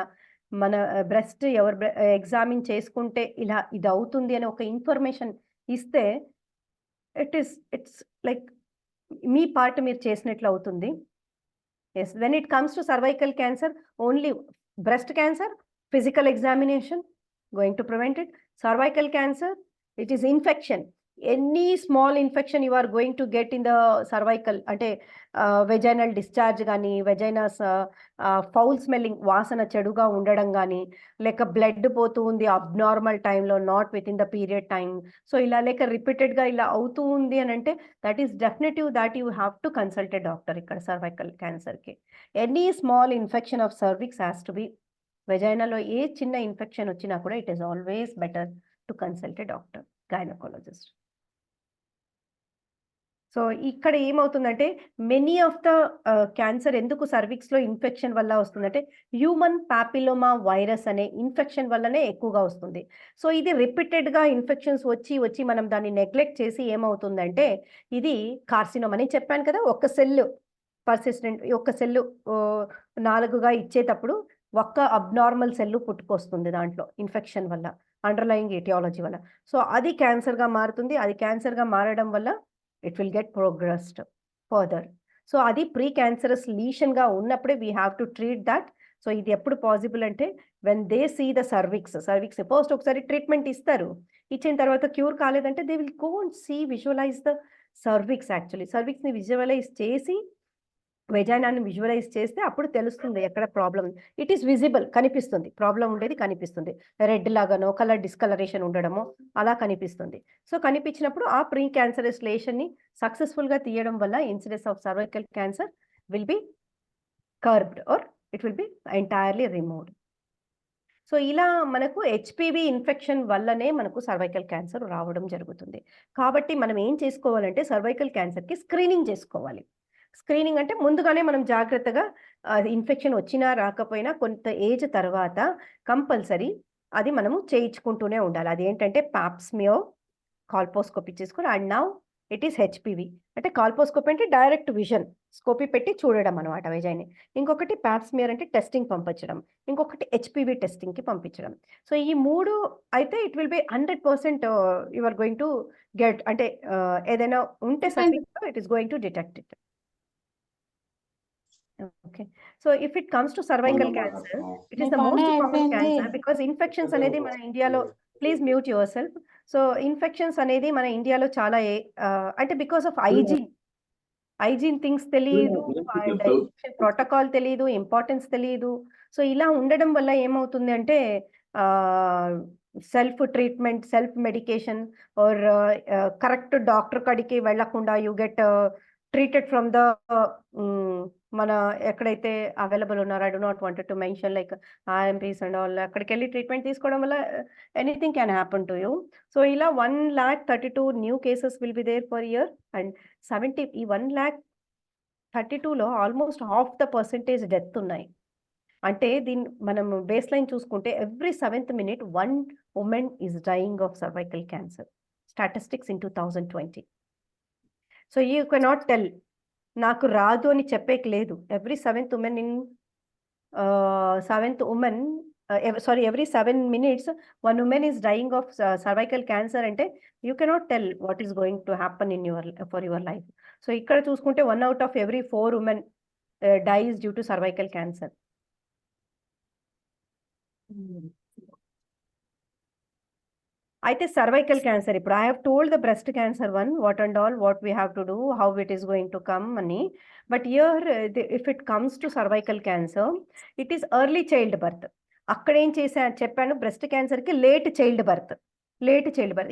మన బ్రెస్ట్ ఎగ్జామిన్ చేసుకుంటే ఇలా ఇది అవుతుంది అని ఒక ఇన్ఫర్మేషన్ ఇస్తే ఇట్స్ లైక్ మీ పార్ట్ మీరు చేసినట్లు అవుతుంది. Yes, when it comes to cervical cancer, only breast cancer, physical examination going to prevent it. Cervical cancer, it is infection. Any small infection you are going to get in the cervical, ante vaginal discharge gani, vagina foul smelling, vasana cheduga undadam gani, leka blood potu undi abnormal time lo, not within the period time. So ila leka repeated ga ila avutu undi anante that is definitive that you have to consult a doctor ikkada cervical cancer ki. Any small infection of cervix has to be vagina lo ఏ చిన్న infection వచ్చినా కూడా it is always better to consult a doctor, gynecologist. So, ఇక్కడ ఏమవుతుందంటే many of the cancer ఎందుకు సర్విక్స్‌లో infection వల్ల వస్తుందంటే human papilloma virus అనే infection వల్లనే ఎక్కువగా వస్తుంది. సో, ఇది రిపీటెడ్‌గా ఇన్ఫెక్షన్స్ వచ్చి మనం దాన్ని నెగ్లెక్ట్ చేసి ఏమవుతుందంటే ఇది కార్సినోమ్ అని చెప్పాను కదా! ఒక సెల్ ఒక్క సెల్లు 4గా ఇచ్చేటప్పుడు ఒక్క అబ్నార్మల్ సెల్లు పుట్టుకొస్తుంది దాంట్లో ఇన్ఫెక్షన్ వల్ల, అండర్‌లయింగ్ ఎటియాలజీ వల్ల. సో, అది క్యాన్సర్‌గా మారుతుంది. అది క్యాన్సర్‌గా మారడం వల్ల it will get progressed further. So, అది ప్రీ క్యాన్సరస్ లీషన్‌గా ఉన్నప్పుడే we have to treat that. So, ఇది ఎప్పుడు పాసిబుల్ అంటే when they see the cervix first ఒకసారి ట్రీట్మెంట్ ఇస్తారు. ఇచ్చిన తర్వాత క్యూర్ కాలేదంటే they will go and visualise the cervix. Actually సర్విక్స్‌ని విజువలైజ్ చేసి వెజైనాని విజువలైజ్ చేస్తే అప్పుడు తెలుస్తుంది ఎక్కడ ప్రాబ్లమ్. ఇట్ ఈస్ విజిబుల్, కనిపిస్తుంది. ప్రాబ్లమ్ ఉండేది కనిపిస్తుంది. రెడ్ లాగానో, కలర్ డిస్కలరేషన్ ఉండడమో అలా కనిపిస్తుంది. సో, కనిపించినప్పుడు ఆ ప్రీ క్యాన్సరస్ లేషన్‌ని సక్సెస్‌ఫుల్‌గా తీయడం వల్ల incidence of cervical cancer will be curbed or it will be entirely removed. So, ఇలా మనకు హెచ్‌పివి ఇన్ఫెక్షన్ వల్లనే మనకు సర్వైకల్ క్యాన్సర్ రావడం జరుగుతుంది. కాబట్టి మనం ఏం చేసుకోవాలంటే సర్వైకల్ క్యాన్సర్‌కి స్క్రీనింగ్ చేసుకోవాలి. స్క్రీనింగ్ అంటే ముందుగానే మనం జాగ్రత్తగా ఇన్ఫెక్షన్ వచ్చినా రాకపోయినా కొంత ఏజ్ తర్వాత కంపల్సరీ అది మనము చేయించుకుంటూనే ఉండాలి. అదేంటంటే పాప్ స్మియర్, కాల్పోస్కోపీ చేసుకొని and now it is HPV. అంటే కాల్పోస్కోపీ అంటే డైరెక్ట్ విజన్ స్కోపీ పెట్టి చూడడం అనమాట విజయ్ని. ఇంకొకటి ప్యాప్స్మియర్ అంటే టెస్టింగ్ పంపించడం. ఇంకొకటి హెచ్పివి టెస్టింగ్కి పంపించడం. సో ఈ 3 అయితే it will be 100% you are going to get, అంటే ఏదైనా ఉంటే సర్వీక్స్లో it is going to detect it. Okay. So if it comes to cervical cancer, it is the most common cancer because infections అనేది మన ఇండియాలో, please mute yourself. So infections అనేది మన ఇండియాలో చాలా అంటే బికాస్ ఆఫ్ హైజీన్ థింగ్స్ తెలీదు, and protocol తెలీదు, ఇంపార్టెన్స్ తెలీదు. సో ఇలా ఉండడం వల్ల ఏమవుతుంది అంటే self treatment, self medication or correct doctor కాడికి వెళ్ళకుండా you get treated from the మన ఎక్కడైతే అవైలబుల్ ఉన్నారో, I do not wanted to mention like RMPs and all, అక్కడికి వెళ్ళి ట్రీట్మెంట్ తీసుకోవడం వల్ల anything can happen to you. So ఇలా 1,32 new cases will be there per year, and 70 ఈ 1,32లో almost half the percentage death ఉన్నాయి. అంటే దీన్ని మనం బేస్ లైన్ చూసుకుంటే every 7th minute 1 woman is dying of cervical cancer. Statistics in 2020. So you cannot tell, నాకు రాదు అని చెప్పేకి లేదు. Every 7th woman in 7th woman every 7 minutes 1 woman is dying of cervical cancer. అంటే you cannot tell what is going to happen in for your life. So ఇక్కడ చూసుకుంటే 1 out of every 4 women dies due to cervical cancer. అయితే cervical cancer, ఇప్పుడు I have told the breast cancer one what and all what we have to do, how it is going to come అని. But here if it comes to cervical cancer, it is early childbirth. అక్కడ ఏం చెప్పాను, breast క్యాన్సర్కి late childbirth.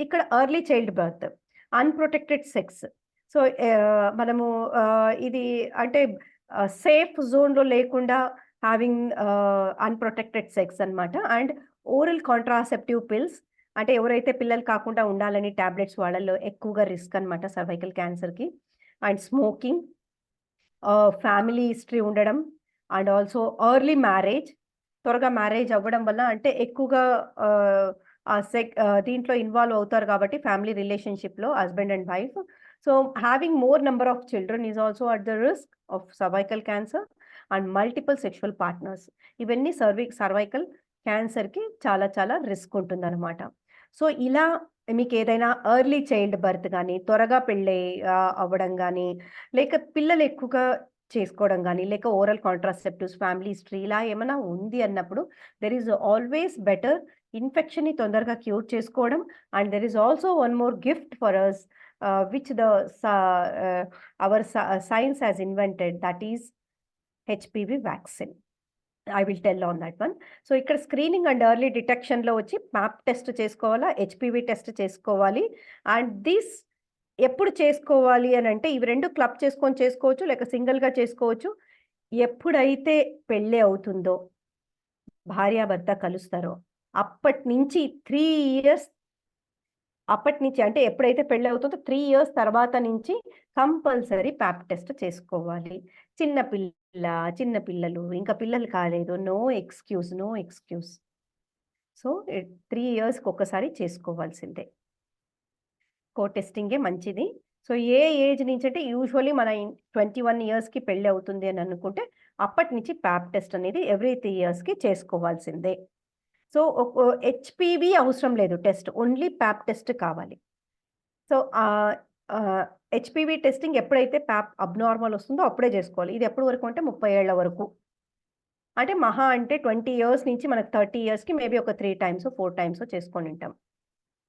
ఇక్కడ early childbirth, unprotected sex. So మనము ఇది అంటే safe జోన్లో లేకుండా హ్యావింగ్ అన్ప్రొటెక్టెడ్ సెక్స్ అనమాట. అండ్ ఓరల్ కాంట్రాసెప్టివ్ పిల్స్, అంటే ఎవరైతే పిల్లలు కాకుండా ఉండాలని టాబ్లెట్స్ వాళ్ళల్లో ఎక్కువగా రిస్క్ అనమాట సర్వైకల్ క్యాన్సర్కి. అండ్ స్మోకింగ్, ఫ్యామిలీ హిస్టరీ ఉండడం, అండ్ ఆల్సో ఎర్లీ మ్యారేజ్, త్వరగా మ్యారేజ్ అవ్వడం వల్ల, అంటే ఎక్కువగా దీంట్లో ఇన్వాల్వ్ అవుతారు కాబట్టి ఫ్యామిలీ రిలేషన్షిప్లో husband and wife. So having more number of children is also at the risk of cervical cancer. And multiple sexual partners, ఇవన్నీ సర్వైకల్ క్యాన్సర్కి చాలా చాలా రిస్క్ ఉంటుందన్నమాట. సో ఇలా మీకు ఏదైనా ఎర్లీ చైల్డ్ బర్త్ కానీ, త్వరగా పెళ్ళి అవ్వడం కానీ, లేక పిల్లలు ఎక్కువగా చేసుకోవడం కానీ, లేక ఓరల్ కాంట్రాసెప్టివ్స్, ఫ్యామిలీ హిస్టరీ ఇలా ఏమైనా ఉంది అన్నప్పుడు దెర్ ఈజ్ ఆల్వేస్ బెటర్ ఇన్ఫెక్షన్ని తొందరగా క్యూర్ చేసుకోవడం. And there is also one more gift for us which our science has invented, that is HPV vaccine. I will tell on that one. So ఇక్కడ screening and early డిటెక్షన్లో వచ్చి Pap test చేసుకోవాలా, HPV test చేసుకోవాలి. And this ఎప్పుడు చేసుకోవాలి అని అంటే, ఇవి రెండు క్లబ్ చేసుకోవచ్చు, లేక సింగిల్గా చేసుకోవచ్చు. ఎప్పుడైతే పెళ్ళి అవుతుందో, భార్యాభర్త కలుస్తారో అప్పటి నుంచి 3 years, అంటే ఎప్పుడైతే పెళ్ళి అవుతుందో 3 years తర్వాత నుంచి కంపల్సరీ ప్యాప్ టెస్ట్ చేసుకోవాలి. చిన్న పిల్లలు, ఇంకా పిల్లలు కాలేదు, నో ఎక్స్క్యూజ్. సో 3 yearsకి ఒకసారి చేసుకోవాల్సిందే. టెస్టింగే మంచిది. సో ఏ ఏజ్ నుంచి అంటే యూజువల్లీ మన 21 yearsకి పెళ్ళి అవుతుంది అని అనుకుంటే అప్పటి నుంచి ప్యాప్ టెస్ట్ అనేది ఎవ్రీ 3 yearsకి చేసుకోవాల్సిందే. సో హెచ్పివి అవసరం లేదు టెస్ట్, ఓన్లీ ప్యాప్ టెస్ట్ కావాలి. సో హెచ్పివి టెస్టింగ్ ఎప్పుడైతే ప్యాప్ అబ్నార్మల్ వస్తుందో అప్పుడే చేసుకోవాలి. ఇది ఎప్పటి వరకు అంటే 30 ఏళ్ల వరకు. అంటే మహా అంటే 20 years నుంచి మనకు 30 yearsకి మేబీ ఒక 3 times 4 times చేసుకొని ఉంటాం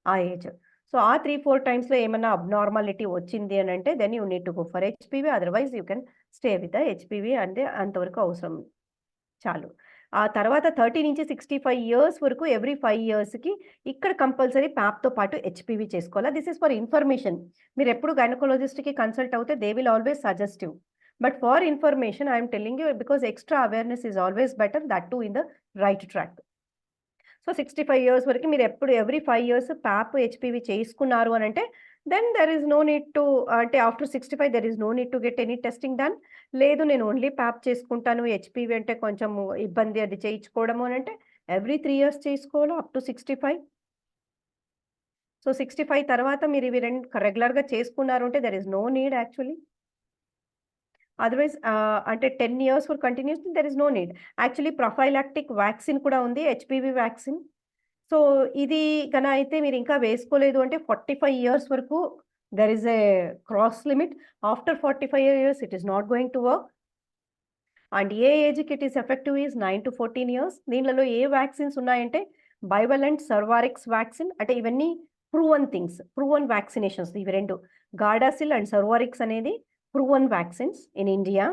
ఆ ఏజ్. సో ఆ 3-4 timesలో ఏమన్నా అబ్నార్మాలిటీ వచ్చింది అని అంటే then you need to go for HPV, otherwise you can stay with the HPV. అంటే అంతవరకు అవసరం చాలు. ఆ తర్వాత 30 నుంచి 65 years వరకు ఎవ్రీ 5 yearsకి ఇక్కడ కంపల్సరీ ప్యాప్తో పాటు హెచ్పివి చేసుకోవాలా. This is for information. మీరు ఎప్పుడు గైనకాలజిస్ట్కి కన్సల్ట్ అవుతే they will always suggestive. But for information I'm telling you because extra awareness is always better, that to in the right track. So 65 years వరకు మీరు ఎప్పుడు every 5 years Pap HPV చేసుకున్నారు అని అంటే then there is no need to, అంటే after 65 there is no need to get any testing done. లేదు నేను only Pap చేసుకుంటాను, హెచ్పివి అంటే కొంచెం ఇబ్బంది, అది చేయించుకోవడము అని అంటే ఎవ్రీ 3 years చేసుకోవాలి అప్ టు 65. సో 65 తర్వాత మీరు ఇవి రెగ్యులర్‌గా చేసుకున్నారు అంటే there is no need actually. Otherwise అంటే 10 years for continuously there is no need. Actually prophylactic vaccine కూడా ఉంది. HPV vaccine. సో ఇది అయితే మీరు ఇంకా వేసుకోలేదు అంటే 45 ఇయర్స్ వరకు there is a cross limit. After 45 years it is not going to work. And ఏ ఏజ్‌కి it is effective is 9-14 years. దీనిలలో ఏ వాక్సిన్స్ ఉన్నాయంటే బైవలెంట్ సర్వారిక్స్ వాక్సిన్, అంటే ఇవన్నీ ప్రూవన్ థింగ్స్. ప్రూవన్ వాక్సినేషన్స్ ఇవి 2. గార్డాసిల్ అండ్ సర్వారిక్స్ అనేది proven vaccines in India.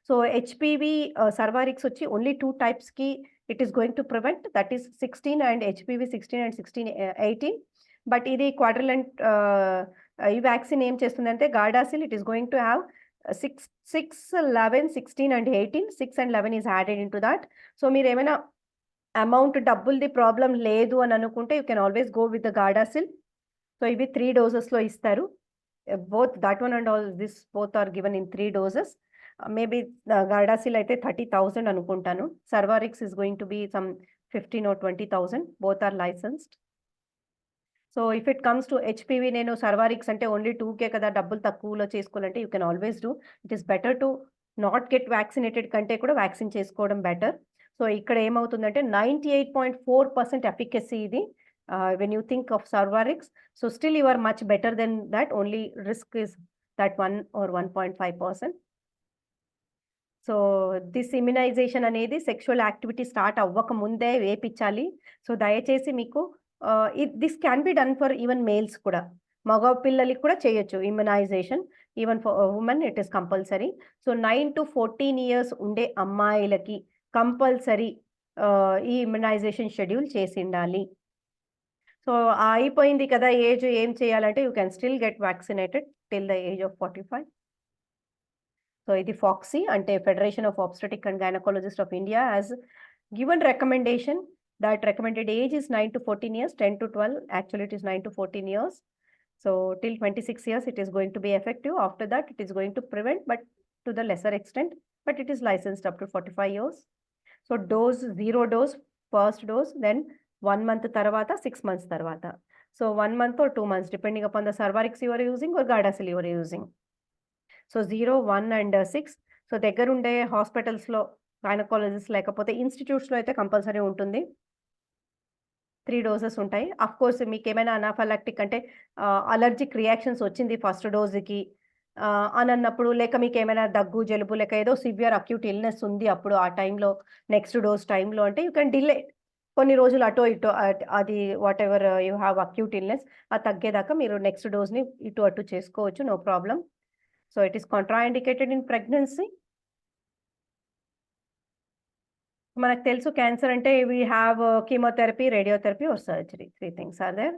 So HPV Cervarix వచ్చి ఓన్లీ 2 టైప్స్‌కి it is going to prevent, that is 16 and HPV 16 and 18. But ఇది క్వాడ్రిలెంట్ ఈ వాక్సిన్ ఏం చేస్తుందంటే Gardasil it is going to have 6, 11, 16 and 18. 6 and 11 is added into that. So మీరేమైనా amount డబ్బులది problem లేదు అని అనుకుంటే you can always go with the Gardasil. So ఇవి 3 డోసెస్‌లో ఇస్తారు. Both that one and all this both are given in 3 doses. Maybe Gardasil అయితే 30,000 అనుకుంటాను. Cervarix is going to be some 15 or 20,000. Both are licensed. So if it comes to HPV, నేను Cervarix అంటే only 2కే కదా డబ్బులు తక్కువలో చేసుకోవాలంటే you can always do. It is better to not get vaccinated కంటే కూడా వ్యాక్సిన్ చేసుకోవడం బెటర్. సో ఇక్కడ ఏమవుతుందంటే 98.4% ఎఫికసీ ఇది when you think of Cervarix. So still you are much better than that. Only risk is that 1 or 1.5%. So this immunization అనేది sexual activity start అవ్వక ముందే వేపించాలి. సో దయచేసి మీకు this can be done for even males కూడా. మగ పిల్లలకి కూడా చేయొచ్చు immunization. Even for women it is compulsory. So 9-14 years ఉండే అమ్మాయిలకి కంపల్సరీ ఈ ఇమ్యునైజేషన్ షెడ్యూల్ చేసిండాలి. సో అయిపోయింది కదా ఏజ్, ఏం చేయాలంటే you can still get vaccinated till the age of 45. So ఇది ఫాక్సీ అంటే federation of obstetric and gynaecologist of India has given recommendation that recommended age is 9-14 years, 10-12. Actually, it is 9-14 years. So till 26 years, it is going to be effective. After that, it is going to prevent, but to the lesser extent. But it is licensed up to 45 years. So dose, 0 dose, first dose, then 1 month tarvata, 6 months tarvata. So 1 month or 2 months, depending upon the Cervarix you are using or Gardasil you are using. So 0, 1 and 6. So దగ్గరుండే హాస్పిటల్స్‌లో gynaecologist లేకపోతే ఇన్‌స్టిట్యూట్స్‌లో అయితే compulsory ఉంటుంది. 3 doses ఉంటాయి. Of course మీకేమైనా anaphylactic అంటే allergic reactions వచ్చింది first డోస్‌కి అనన్నప్పుడు, లేక మీకేమైనా దగ్గు, జలుబు లేక ఏదో సివియర్ అక్యూట్ ఇల్‌నెస్ ఉంది అప్పుడు ఆ టైంలో నెక్స్ట్ డోస్ టైంలో అంటే యూ కెన్ డిలే. కొన్ని రోజులు అటో ఇటో అది whatever you have acute illness అది తగ్గేదాకా మీరు నెక్స్ట్ డోస్‌ని ఇటు అటు చేసుకోవచ్చు. No problem. So it is contraindicated in pregnancy. మనకు తెలుసు క్యాన్సర్ అంటే we have chemotherapy, radiotherapy or surgery. 3 things are there.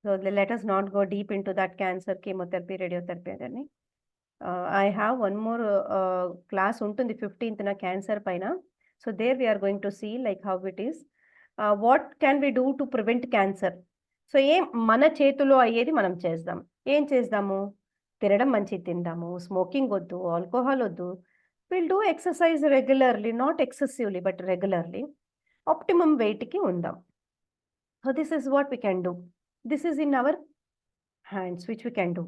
So let us not go deep into that cancer, chemotherapy, radiotherapy అని. I have one more class ఉంటుంది 15th na cancer పైన. So there we are going to see like how it is. What can we do to prevent cancer? So మన చేతిలో అయ్యేది మనం చేద్దాం. ఏం చేద్దాము? తినడం మంచిది తిందాము. స్మోకింగ్ వద్దు, ఆల్కహాల్ వద్దు. Will do exercise regularly, not excessively but regularly. Optimum వెయిట్‌కి ఉందాం. So this is what we can do. This is in our hands which we can do.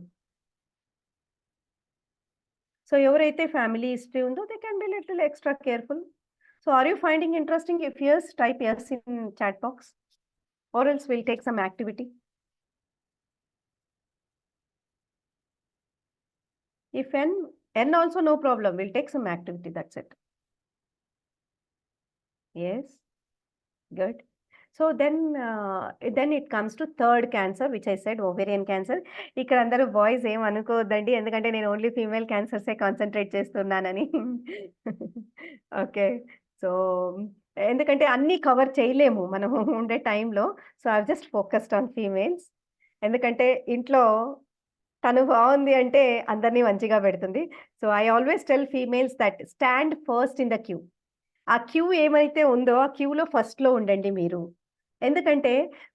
So ఎవరైతే ఫ్యామిలీ హిస్టరీ ఉందో they can be little extra careful. So are you finding interesting? If yes, type yes in chat box or else we'll take some activity. If N also no problem, we'll take some activity, that's it. Yes, good. So then it comes to third cancer, which I said ovarian cancer. ఇక్కడ అందరూ boys ఏం అనుకోవద్దండి, ఎందుకంటే నేను only female క్యాన్సర్సే concentrate చేస్తున్నానని. Okay. So ఎందుకంటే అన్నీ కవర్ చేయలేము మనము ఉండే టైంలో. So I just focused on females. ఎందుకంటే ఇంట్లో తను బావుంది అంటే అందరిని మంచిగా పెడుతుంది. So I always tell females that stand first in the queue. ఆ క్యూ ఏమైతే ఉందో ఆ క్యూలో ఫస్ట్‌లో ఉండండి మీరు. ఎందుకంటే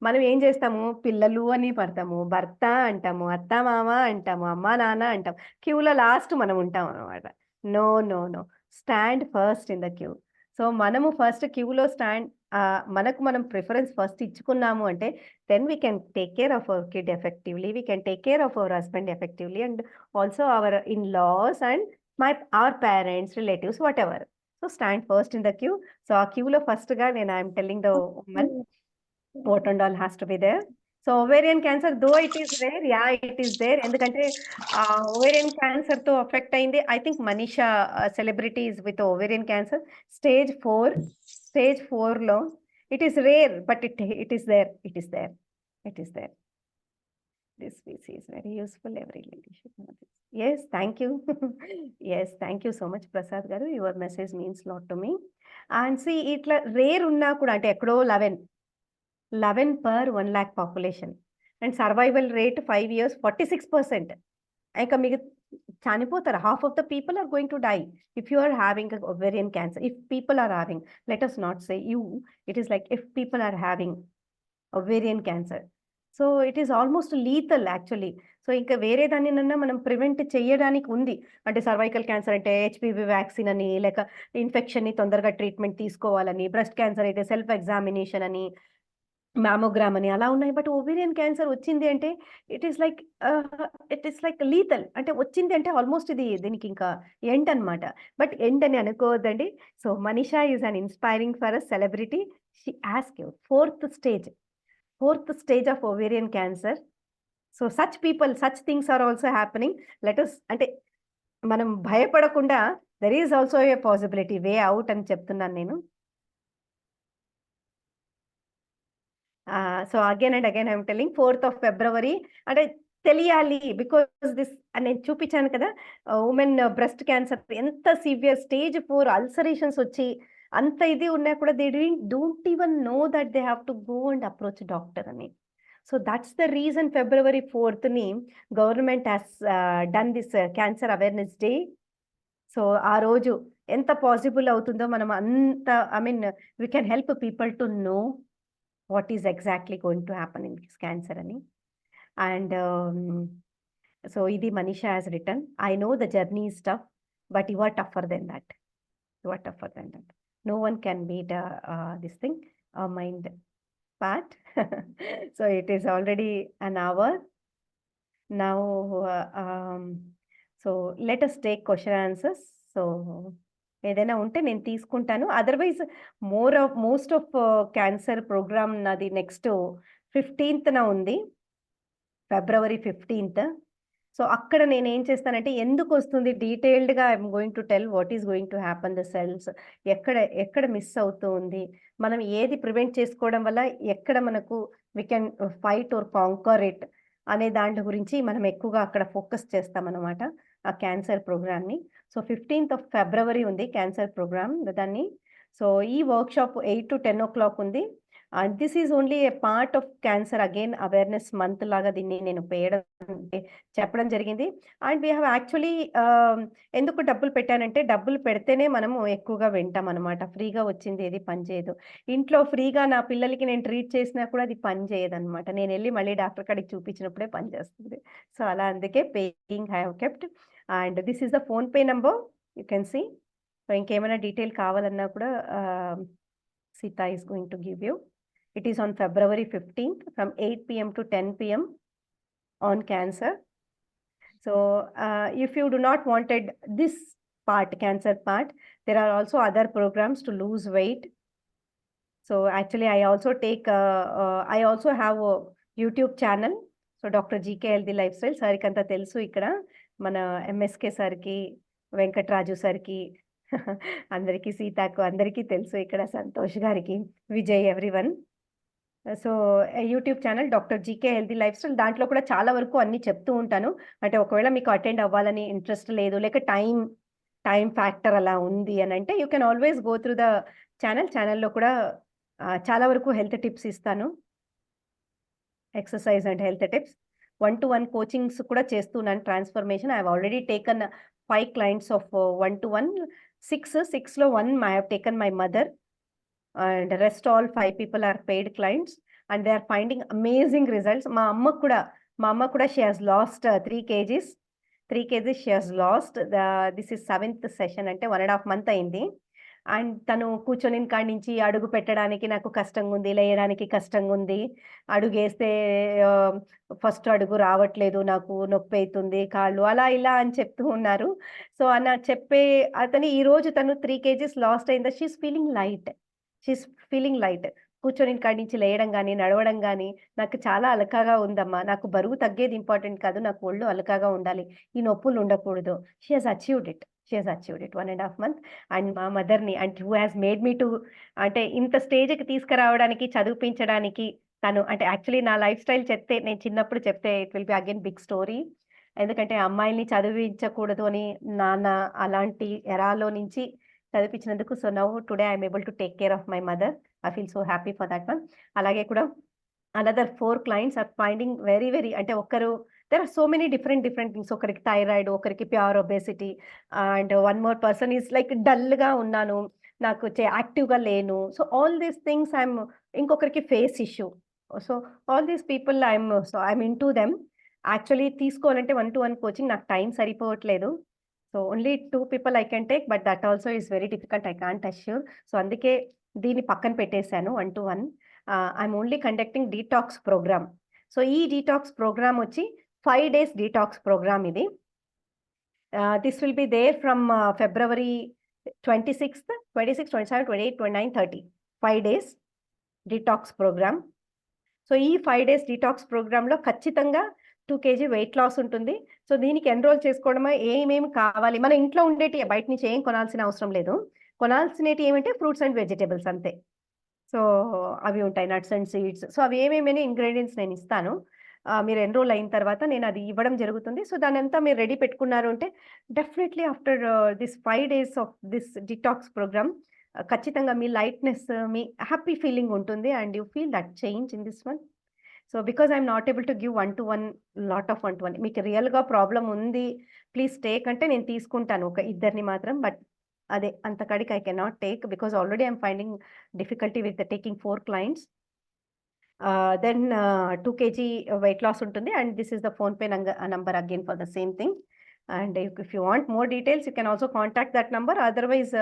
మనం ఏం చేస్తాము, పిల్లలు అని పడతాము, భర్త అంటాము, అత్త, మామ అంటాము, అమ్మ, నాన్న అంటాం. క్యూలో లాస్ట్ మనం ఉంటాం అన్నమాట. No, no, no. Stand first in the queue. So మనము ఫస్ట్ క్యూలో స్టాండ్ మనకు మనం ప్రిఫరెన్స్ ఫస్ట్ ఇచ్చుకున్నాము అంటే, then we can take care of our kid effectively. We can take care of our husband effectively and also our in laws and our parents, relatives whatever. So, stand first in the queue. So, ఆ క్యూలో ఫస్ట్‌గా నేను I am telling the woman what and all has to be there. So, ovarian cancer though it is rare, yeah! It is there. ఎందుకంటే ovarian క్యాన్సర్‌తో affect అయింది. I think Manisha celebrity is with ovarian cancer. Stage 4, stage 4లో it is rare but it is there. It is there. It is there. This PC is very useful. Every lady should know this. Yes. Thank you. Yes. Thank you so much Prasad garu. Your message means lot to me. And see ఇట్లా rare ఉన్నా కూడా అంటే ఎక్కడో 11 per 1,00,000 population and survival rate 5 years 46%. ఇక మీకు చనిపోతారు. Half of the people are going to die if you are having ovarian cancer. If people are having, let us not say you, it is like if people are having ovarian cancer. So, it is almost lethal actually. So, ఇంకా వేరే దానినన్నా మనం prevent చేయడానికి ఉంది. అంటే cervical cancer అంటే HPV vaccine అని, లేక ఇన్ఫెక్షన్‌ని తొందరగా ట్రీట్మెంట్ తీసుకోవాలని, బ్రెస్ట్ క్యాన్సర్ అయితే సెల్ఫ్ ఎగ్జామినేషన్ అని, మామోగ్రామ్ అని అలా ఉన్నాయి. బట్ ఓవేరియన్ క్యాన్సర్ వచ్చింది అంటే it is like it is like lethal. అంటే వచ్చింది అంటే ఆల్మోస్ట్ దీనికి ఇంకా ఎండ్ అన్నమాట. బట్ ఎండ్ అని అనుకోవద్దండి. So, Manisha is an inspiring for a celebrity. She asked you fourth stage of ovarian cancer. So, such people, such things are also happening. Let us అంటే మనం భయపడకుండా there is also a possibility way out అని చెప్తున్నాను నేను. So, again and again I'm telling 4th of February అంటే తెలియాలి. Because this నేను చూపించాను కదా! వుమెన్ బ్రెస్ట్ క్యాన్సర్ ఎంత సివియర్ స్టేజ్ 4 అల్సరేషన్స్ వచ్చి అంత ఇది ఉన్నా కూడా they don't even know that they have to go and approach doctor అని. So, that's the reason February 4థ్‌ని government has done this cancer awareness day. So, ఆ రోజు ఎంత పాసిబుల్ అవుతుందో మనం అంత I mean we can help people to know what is exactly going to happen in this cancer అని. And so, ఇది Manisha has written. I know the journey is tough, but you are tougher than that. You are tougher than that. No one can beat this thing mind part. So, it is already an hour. Now, so, let us take question answers. So, ఏదైనా ఉంటే నేను తీసుకుంటాను. Otherwise most of cancer program నాది నెక్స్ట్ 15థ్‌న ఉంది. February 15th. So, అక్కడ నేనేం చేస్తానంటే ఎందుకొస్తుంది డీటెయిల్డ్‌గా I am going to tell what is going to happen the cells. ఎక్కడ మిస్ అవుతూ ఉంది. మనం ఏది ప్రివెంట్ చేసుకోవడం వల్ల ఎక్కడ మనకు we can fight or conquer it అనే దాంట్లో గురించి మనం ఎక్కువగా అక్కడ ఫోకస్ చేస్తామనమాట. ఆ క్యాన్సర్ ప్రోగ్రామ్‌ని. సో, 15th of February ఉంది క్యాన్సర్ ప్రోగ్రామ్ దాన్ని. సో, ఈ వర్క్‌షాప్ 8-10 ఉంది. And this is only a part of cancer again awareness month లాగా దీన్ని నేను చెప్పడం జరిగింది. అండ్ వి హావ్ యాక్చువల్లీ ఎందుకు డబ్బులు పెట్టానంటే డబ్బులు పెడితేనే మనము ఎక్కువగా వింటామనమాట. ఫ్రీగా వచ్చింది ఏది పనిచేయదు. ఇంట్లో ఫ్రీగా నా పిల్లలకి నేను ట్రీట్ చేసినా కూడా అది పనిచేయదనమాట. నేనెళ్ళి మళ్ళీ డాక్టర్ కాడికి చూపించినప్పుడే పనిచేస్తుంది. సో, అలా అందుకే paying I have kept. And this is the PhonePe number you can see. So, ఇంకేమైనా డీటెయిల్ కావాలన్నా కూడా Sita is going to give you. It is on February 15th from 8 p.m. to 10 p.m. on cancer. So, if you do not wanted this part, cancer part, there are also other programs to lose weight. So, actually, I also have a YouTube channel. So, Dr. GK Healthy Lifestyle. సార్‌కంతా తెలుసు ఇక్కడ. మన MSK సార్‌కి, వెంకటరాజు సార్‌కి, అందరికీ సీతకు అందరికీ తెలుసు ఇక్కడ సంతోష్ గారికి, Vijay everyone. So, YouTube channel doctor GK healthy life style. దాంట్లో కూడా చాలా వరకు అన్నీ చెప్తూ ఉంటాను. అంటే ఒకవేళ మీకు అటెండ్ అవ్వాలని ఇంట్రెస్ట్ లేదు, లేక టైమ్ ఫ్యాక్టర్ అలా ఉంది అనంటే you can always go through the ఛానల్‌లో కూడా చాలా వరకు హెల్త్ టిప్స్ ఇస్తాను. Exercise and health tips. 1-to-1 coachings కూడా చేస్తున్నాను transformation. I have already taken 5 clients of 1-to-1. 6లో 1 I have taken my mother. And rest all 5 people are paid clients and they are finding amazing results. మా అమ్మ కూడా she has lost 3 kgs. 3 kgs she has lost. This is 7th session అంటే 1 ½ month అయింది. And తను కూర్చొనిన కాడి నుంచి అడుగు పెట్టడానికి నాకు కష్టంగుంది, లేయడానికి కష్టంగుంది. అడుగేస్తే ఫస్ట్ అడుగు రావట్లేదు నాకు, నొప్పైతుంది కాళ్ళు, అలా ఇలా అని చెప్తూ ఉన్నారు. సో, అలా చెప్పే అతను ఈరోజు తను 3 కేజీస్ లాస్ట్ అయింది. She is feeling light. She is feeling light. కూర్చొనిన కాడి నుంచి లేయడం గాని, నడవడం గాని, నాకు చాలా అలకాగా ఉందమ్మా. నాకు బరువు తగ్గేది ఇంపార్టెంట్ కాదు. నాకు ఒళ్ళు అలకాగా ఉండాలి. ఈ నొప్పులు ఉండకూడదు. She has achieved it. She has achieved it 1 ½ month. And మా మదర్‌ని and who has made me to అంటే ఇంత స్టేజ్‌కి తీసుకురావడానికి, చదివిపించడానికి తను అంటే యాక్చువల్లీ నా లైఫ్ స్టైల్ చెప్తే నేను చిన్నప్పుడు చెప్తే it will be again big story. ఎందుకంటే అమ్మాయిల్ని చదివించకూడదు అని నాన్న అలాంటి ఎరాలో నుంచి చదివిపించినందుకు. So, now today I am able to take care of my mother. I feel so happy for that one. అలాగే కూడా another 4 clients are finding very అంటే ఒకరు there are so many different things. ఒకరికి థైరాయిడ్, ఒకరికి pure obesity and one more person is like డల్‌గా ఉన్నాను. నాకు యాక్టివ్‌గా లేను. సో, ఆల్ దీస్ థింగ్స్ ఇంకొకరికి face issue. So, all these people I'm into them. Actually తీసుకోవాలంటే 1-to-1 కోచింగ్ నాకు టైం సరిపోవట్లేదు. So, only 2 people I can take but that also is very difficult. I can't assure. So, అందుకే దీన్ని పక్కన పెట్టేసాను 1-to-1. I'm only conducting detox program. So, ఈ detox program వచ్చి 5 days detox program ఇది. This will be there from February 26th, 26, 27, 28, 29, 30. 5 days detox program. So, ఈ 5 days detox ప్రోగ్రామ్‌లో ఖచ్చితంగా 2 కేజీ వెయిట్ లాస్ ఉంటుంది. సో, దీనికి ఎన్రోల్ చేసుకోవడమే ఏమేమి కావాలి, మన ఇంట్లో ఉండేటియే, బయట నుంచి ఏం కొనాల్సిన అవసరం లేదు. కొనాల్సినటివి ఏమంటే ఫ్రూట్స్ అండ్ వెజిటబుల్స్ అంతే. సో, అవి ఉంటాయి. Nuts and seeds. సో, అవి ఏమేమని ఇంగ్రీడియెంట్స్ నేనిస్తాను. మీరు ఎన్రోల్ అయిన తర్వాత నేనది ఇవ్వడం జరుగుతుంది. సో, దాన్నంతా మీరు రెడీ పెట్టుకున్నారు అంటే definitely after this 5 days of this detox program ఖచ్చితంగా మీ లైట్‌నెస్, మీ హ్యాపీ ఫీలింగ్ ఉంటుంది. And you feel that change in this one. So, because I'm not able to give 1-to-1 lot of 1-to-1. మీకు రియల్‌గా problem ఉంది, please take అంటే నేను తీసుకుంటాను ఒక ఇద్దరిని మాత్రం. బట్ అదే అంతకాడికి I cannot take because already I'm finding difficulty with taking 4 clients. Then 2 KG weight loss ఉంటుంది. And this is the PhonePe number again for the same thing. And if you want more details you can also contact that number. Otherwise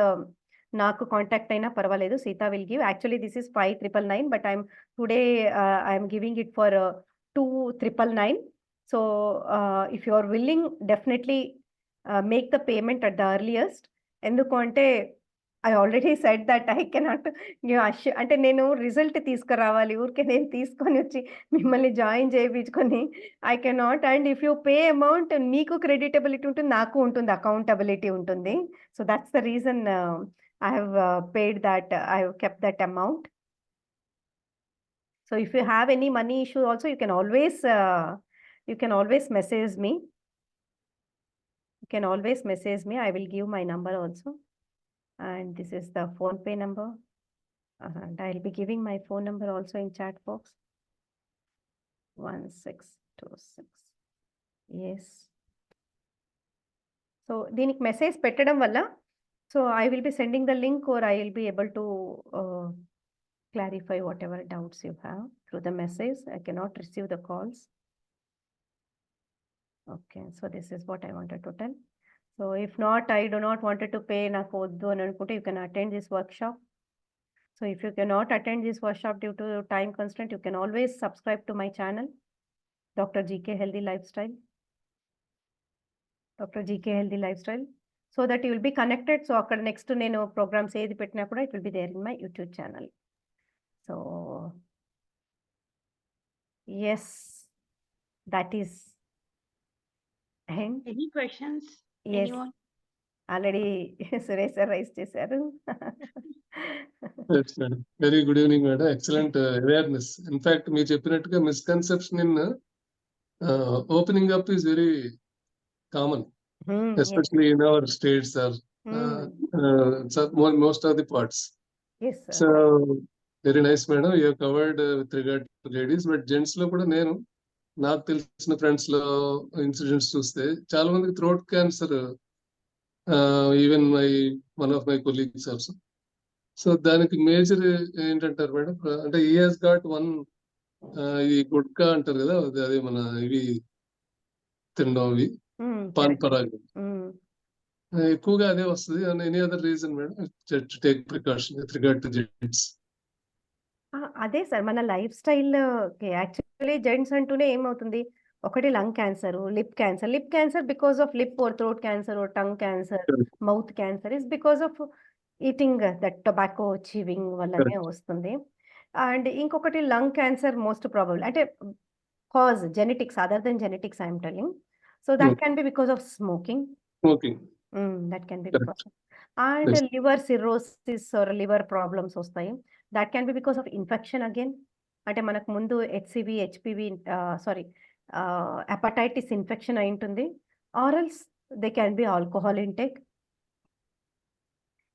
నాకు contact అయినా పర్వాలేదు. Sita will give. Actually this is 5,999 but today I'm giving it for 2,999. So, if you are willing definitely make the payment at the earliest. ఎందుకు అంటే I already said that I cannot give అంటే నేను result తీసుకురావాలి. ఊరికే నేను తీసుకొనొచ్చి మిమ్మల్ని join చేపించుకొని I cannot. And if you pay amount మీకు క్రెడిటబిలిటీ ఉంటుంది, నాకు ఉంటుంది, అకౌంటబిలిటీ ఉంటుంది. So, that's the reason I have paid that. I have kept that amount. So, if you have any money issue also, you can always message me. You can always message me. I will give my number also. And this is the PhonePe number. And I'll be giving my phone number also in chat box. 1626. Yes. So, దీనికి message పెట్టడం వల్ల so I will be sending the link or I will be able to clarify whatever doubts you have through the message. I cannot receive the calls. Okay, so this is what I wanted to tell. So if not, I do not wanted to pay naku oddu ani anukunte, you can attend this workshop. So if you cannot attend this workshop due to time constraint, you can always subscribe to my channel, Dr. GK Healthy Lifestyle. Dr. GK Healthy Lifestyle. So that you will be connected. So akkada next nenu programs edi pettina kuda it will be there in my YouTube channel. So yes, that is Any questions? Yes. Anyone? Already Suresh sir raise చేశారు. Yes, madam. Very good evening, madam. Excellent awareness. In fact, మీరు చెప్పినట్టుగా misconception in opening up is very common, Yes. especially in our states or most of the parts. Yes, sir. So very nice, madam. You have covered with regard to ladies, but gents లో కూడా నేను నాకు తెలిసిన friends లో incidents చూస్తే చాలా మందికి throat cancer, even one of my colleagues also. So దానికి మేజర్ ఏంటంటారు మేడం? అంటే ఈ హాస్ గాట్ వన్ ఈ గుడ్కా అంటారు కదా, అదే మన ఇవి తినడం, అవి పాన్ పరాగ్. ఎక్కువగా అదే వస్తది. And any other reason madam to take precaution with regard to gents? అదే సార్ మన లైఫ్ స్టైల్‌కి యాక్చువల్లీ జెంట్స్ అంటూనే ఏమవుతుంది, ఒకటి lung cancer, lip cancer. Lip cancer because of lip or throat cancer or tongue cancer, correct. Mouth cancer is because of eating that tobacco, chewing వల్లనే correct. వస్తుంది. And ఇంకొకటి lung cancer most probable అంటే cause genetics other than genetics I am telling. So that okay. Can be because of smoking. Smoking. That can be because correct. And yes. Liver cirrhosis or liver problems వస్తాయి. That can be because of infection again. అంటే మనకు ముందు HCV, HPV sorry hepatitis infection అయ్యుంటుంది. Or else they can be alcohol intake.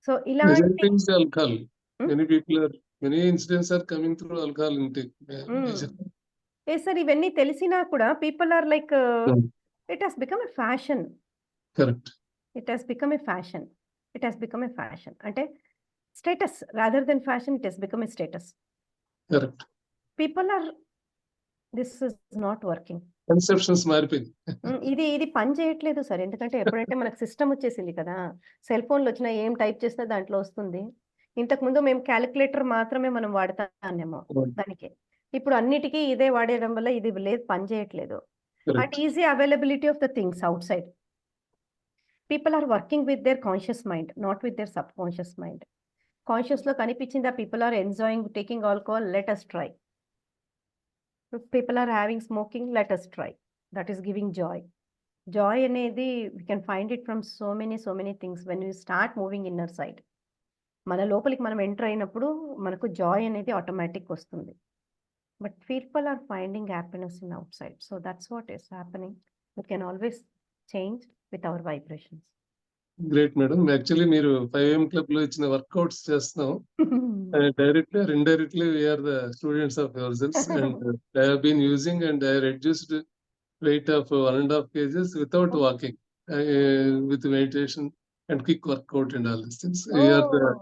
So Major ఇలాంటి things alcohol. హ్మ్. Many incidents are coming through alcohol intake. Hmm. Major. Yes sir. ఇవన్నీ తెలిసినా కూడా people are like Hmm. It has become a fashion. Correct. It has become a fashion. It has become a fashion. అంటే status rather than fashion it has become a status. Correct. People are this is not working. Conceptions మారిపోయింది. ఇది పని చేయట్లేదు sir. ఎందుకంటే ఎప్పుడైతే మనకు system వచ్చేసింది కదా! సెల్ ఫోన్‌లొచ్చినా ఏం టైప్ చేసినా దాంట్లో వస్తుంది. ఇంతకుముందు మేము కాలిక్యులేటర్ మాత్రమే మనం వాడతానేమో అవును. దానికి. ఇప్పుడు అన్నిటికి ఇదే వాడేయడం వల్ల ఇది లేదు పని చేయట్లేదు. And Correct. Easy availability of the things outside. People are working with their conscious mind not with their subconscious mind. కాన్షియస్‌లో కనిపించిందా people are enjoying taking alcohol let us try. If people are having smoking let us try. That is giving joy. Joy అనేది we can find it from so many things when we start moving inner side. మన లోపలికి మనం enter అయినప్పుడు మనకు Joy అనేది automatic వస్తుంది. But people are finding happiness in outside. So that's what is happening. We can always change with our vibrations. Great madam. Actually మీరు 5 AM క్లబ్‌లో ఇచ్చిన వర్కౌట్స్ చేస్తున్నాం. Directly or indirectly, we are the students of yourselves, and I have been using and I reduced weight of 1.5 kgs without walking, with meditation and quick workout and all these things. You are the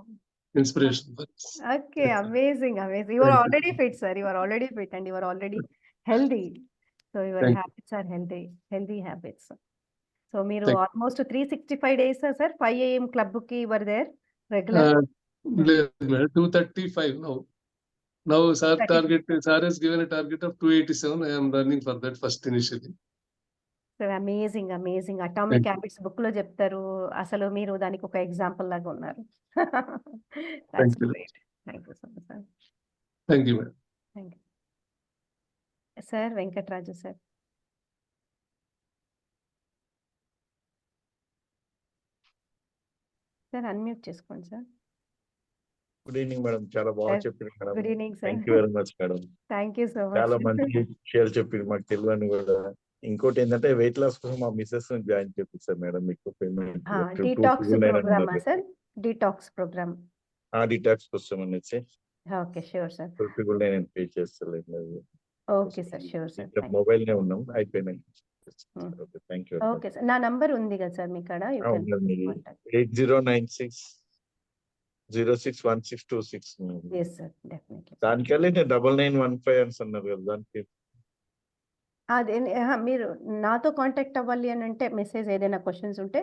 inspiration for us. Okay, Yes, sir. amazing. You are Thank already you. fit, sir. You are already fit and you are already healthy. So your Thank you. habits are healthy habits. So మీరు Thank almost 365 days sir 5 AM clubకి were there regular? లేదు madam. 235 now. Now, sir 30. has given a target of 287. I am running for that first initially. Sir amazing. Thank atomic you. Habits బుక్‌లో చెప్తారు. అసలు మీరు దానికి ఒక example లాగా ఉన్నారు. Thank that's you. Great. Thank you so much sir. Thank you, madam. Thank you. Sir Venkataraju sir. Sir unmute చేసుకోండి sir. Good evening madam. చాలా బాగా సార్ చెప్పారు madam. Good evening sir. Thank you very much madam. Thank you so much. చాలా మంచి విషయాలు చెప్పారు మాకు తెలియని కూడా. ఇంకోటి ఏంటంటే వెయిట్ లాస్ కోసం మా మిసెస్ జాయిన్ చేపిస్తారు మేడం మీకు పేమెంట్. డీటాక్స్ ప్రోగ్రామా సార్? Detox programme. డీటాక్స్ కోసం అనేసి ఓకే. Sure sir. కూడా నేను పే చేస్తలేదు. Okay sir. Sure sir. మొబైల్నే ఉన్నాం అయిపోయినాయి. Okay thank you. Okay sir. నా నంబర్ ఉంది కదా సార్ మీ కాడ. You can contact. 8096 061626. Yes sir. Definitely. దానికెళ్ళి నేను 9915 అని అన్నారు కదా దానికి. అదే మీరు నాతో కాంటాక్ట్ అవ్వాలి అని అంటే మెసేజ్ ఏదైనా క్వెషన్స్ ఉంటే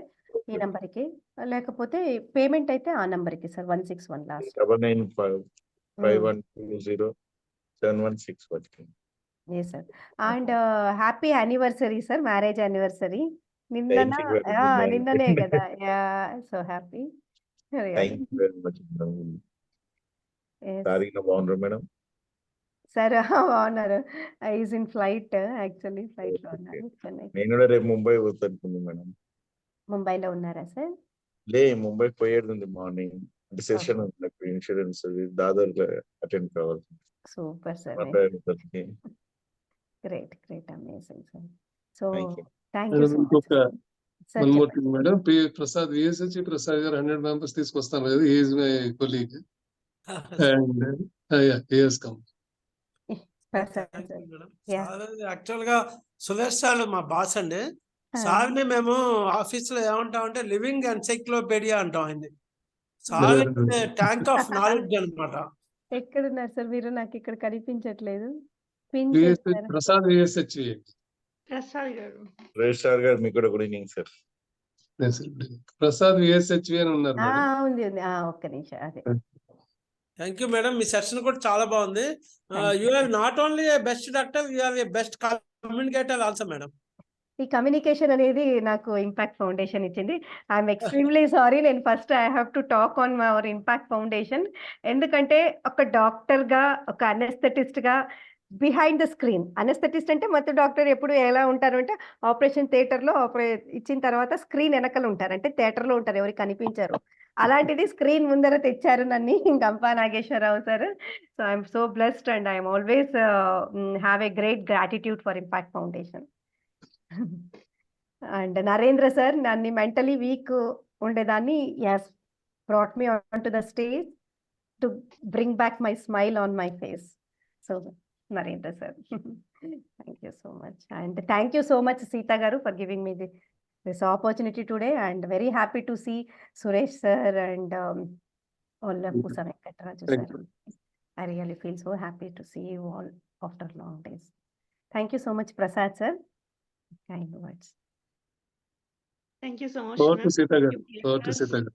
ఈ నంబర్‌కి లేకపోతే పేమెంట్ అయితే ఆ నంబర్‌కి sir 161 last. 9951207161. Yes sir. And happy anniversary sir. Marriage anniversary. Thank you very much. నిన్ననే కదా. Yeah! So happy. Thank you very much madam. తారీఖున బాగున్నారు మేడం? సార్ బాగున్నారు. ఈజ్ ఇన్ ఫ్లైట్ యాక్చువల్లీ ఫ్లైట్‌లో ఉన్నారు చెన్నై. నేను కూడా రేపు ముంబై పోతాను మేడం. ముంబైలో ఉన్నారా సార్? ముంబై పోయేది ఉంది మార్నింగ్. అంటే సెషన్ ఉంది నాకు ఇన్సూరెన్స్ దాదర్లో అటెండ్ కావాలి. Super sir. Great amazing sir. So thank you so much. ఇంకొక సార్ వన్ మోర్ చెప్పండి. Thing madam. Prasad VSH Prasad గారు 100 మెంబర్స్ తీసుకొస్తాను కదా. He is my colleague and he has come. Prasad sir. Yeah! Actual గా Suresh sir మా boss అండి. Sir ని మేము ఆఫీస్ లో ఏమంటామంటే లివింగ్ ఎన్సైక్లోపీడియా అంటాం ఆయన్ని. సార్ ట్యాంక్ ఆఫ్ నాలెడ్జ్ అన్నమాట. ఎక్కడున్నారు సార్ మీరు? నాకు ఇక్కడ కనిపించట్లేదు. పిన్ VSH చేస్తారా? ప్రసాద్ VSH. రేష్ సార్ గారు మీకు కూడా గుడ్ ఈవినింగ్ సార్. ప్రసాద్ విఎస్హెచ్వి అని ఉన్నారు ఆ, మేడం. ఉంది ఉంది. ఒక్క నిమిషం అదే. థ్యాంక్ యూ మేడం, మీ సెషన్ కూడా చాలా బాగుంది. Thank you are not only a best doctor, you are a best communicator also madam. ఈ కమ్యూనికేషన్ అనేది నాకు ఇంపాక్ట్ ఫౌండేషన్ ఇచ్చింది. I'm extremely sorry. నేను first I have to talk on our impact foundation. ఎందుకంటే ఒక డాక్టర్గా, ఒక అనెస్థెటిస్ట్గా బిహైండ్ ద స్క్రీన్. అనెస్థెటిస్ట్ అంటే మత్తు డాక్టర్ ఎప్పుడు ఎలా ఉంటారు అంటే ఆపరేషన్ థియేటర్లో ఇచ్చిన తర్వాత స్క్రీన్ వెనకాల ఉంటారు, అంటే థియేటర్లో ఉంటారు, ఎవరికి కనిపించారు. అలాంటిది స్క్రీన్ ముందర తెచ్చారు నన్ను Gampa Nageswara Rao sir. So I'm so blessed and I'm always have a great gratitude for impact foundation. And Narendra sir, నన్ను మెంటలీ వీక్ ఉండేదాన్ని as brought me on to the stage to bring back my smile on my face. So Narendra sir, thank you so much. And thank you so much Sita గారు for giving me this opportunity today, and very happy to see Suresh sir and all of Pusa Venkataraju sir. Thank you. I really feel so happy to see you all after long days. Thank you so much, Prasad sir. Kind words. Thank you so much, Over to ma'am. Sita garu. You gave Over to us- Sita garu.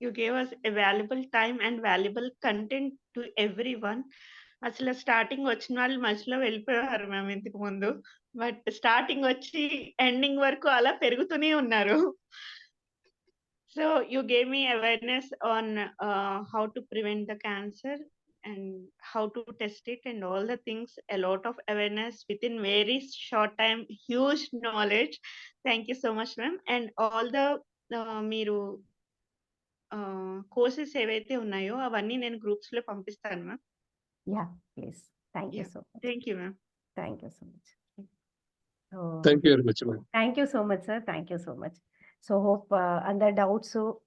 You gave us a valuable time and valuable content to everyone. అసలు starting వచ్చిన వాళ్ళు మధ్యలో వెళ్ళిపోయారు ma'am ఇంతకు ముందు, but starting వచ్చి ending వరకు అలా పెరుగుతూనే ఉన్నారు. So you gave me awareness on how to prevent the cancer and how to test it and all the things. A lot of awareness within very short time, huge knowledge. Thank you so much, ma'am. And all the మీరు courses ఏవైతే ఉన్నాయో అవన్నీ నేను groups లో పంపిస్తాను ma'am. Yeah, please. Thank you Yeah. so much. Thank you ma'am. Thank you so much. So, Thank you very much, ma'am. thank you so much, sir. Thank you so much. So hope అందరి doubts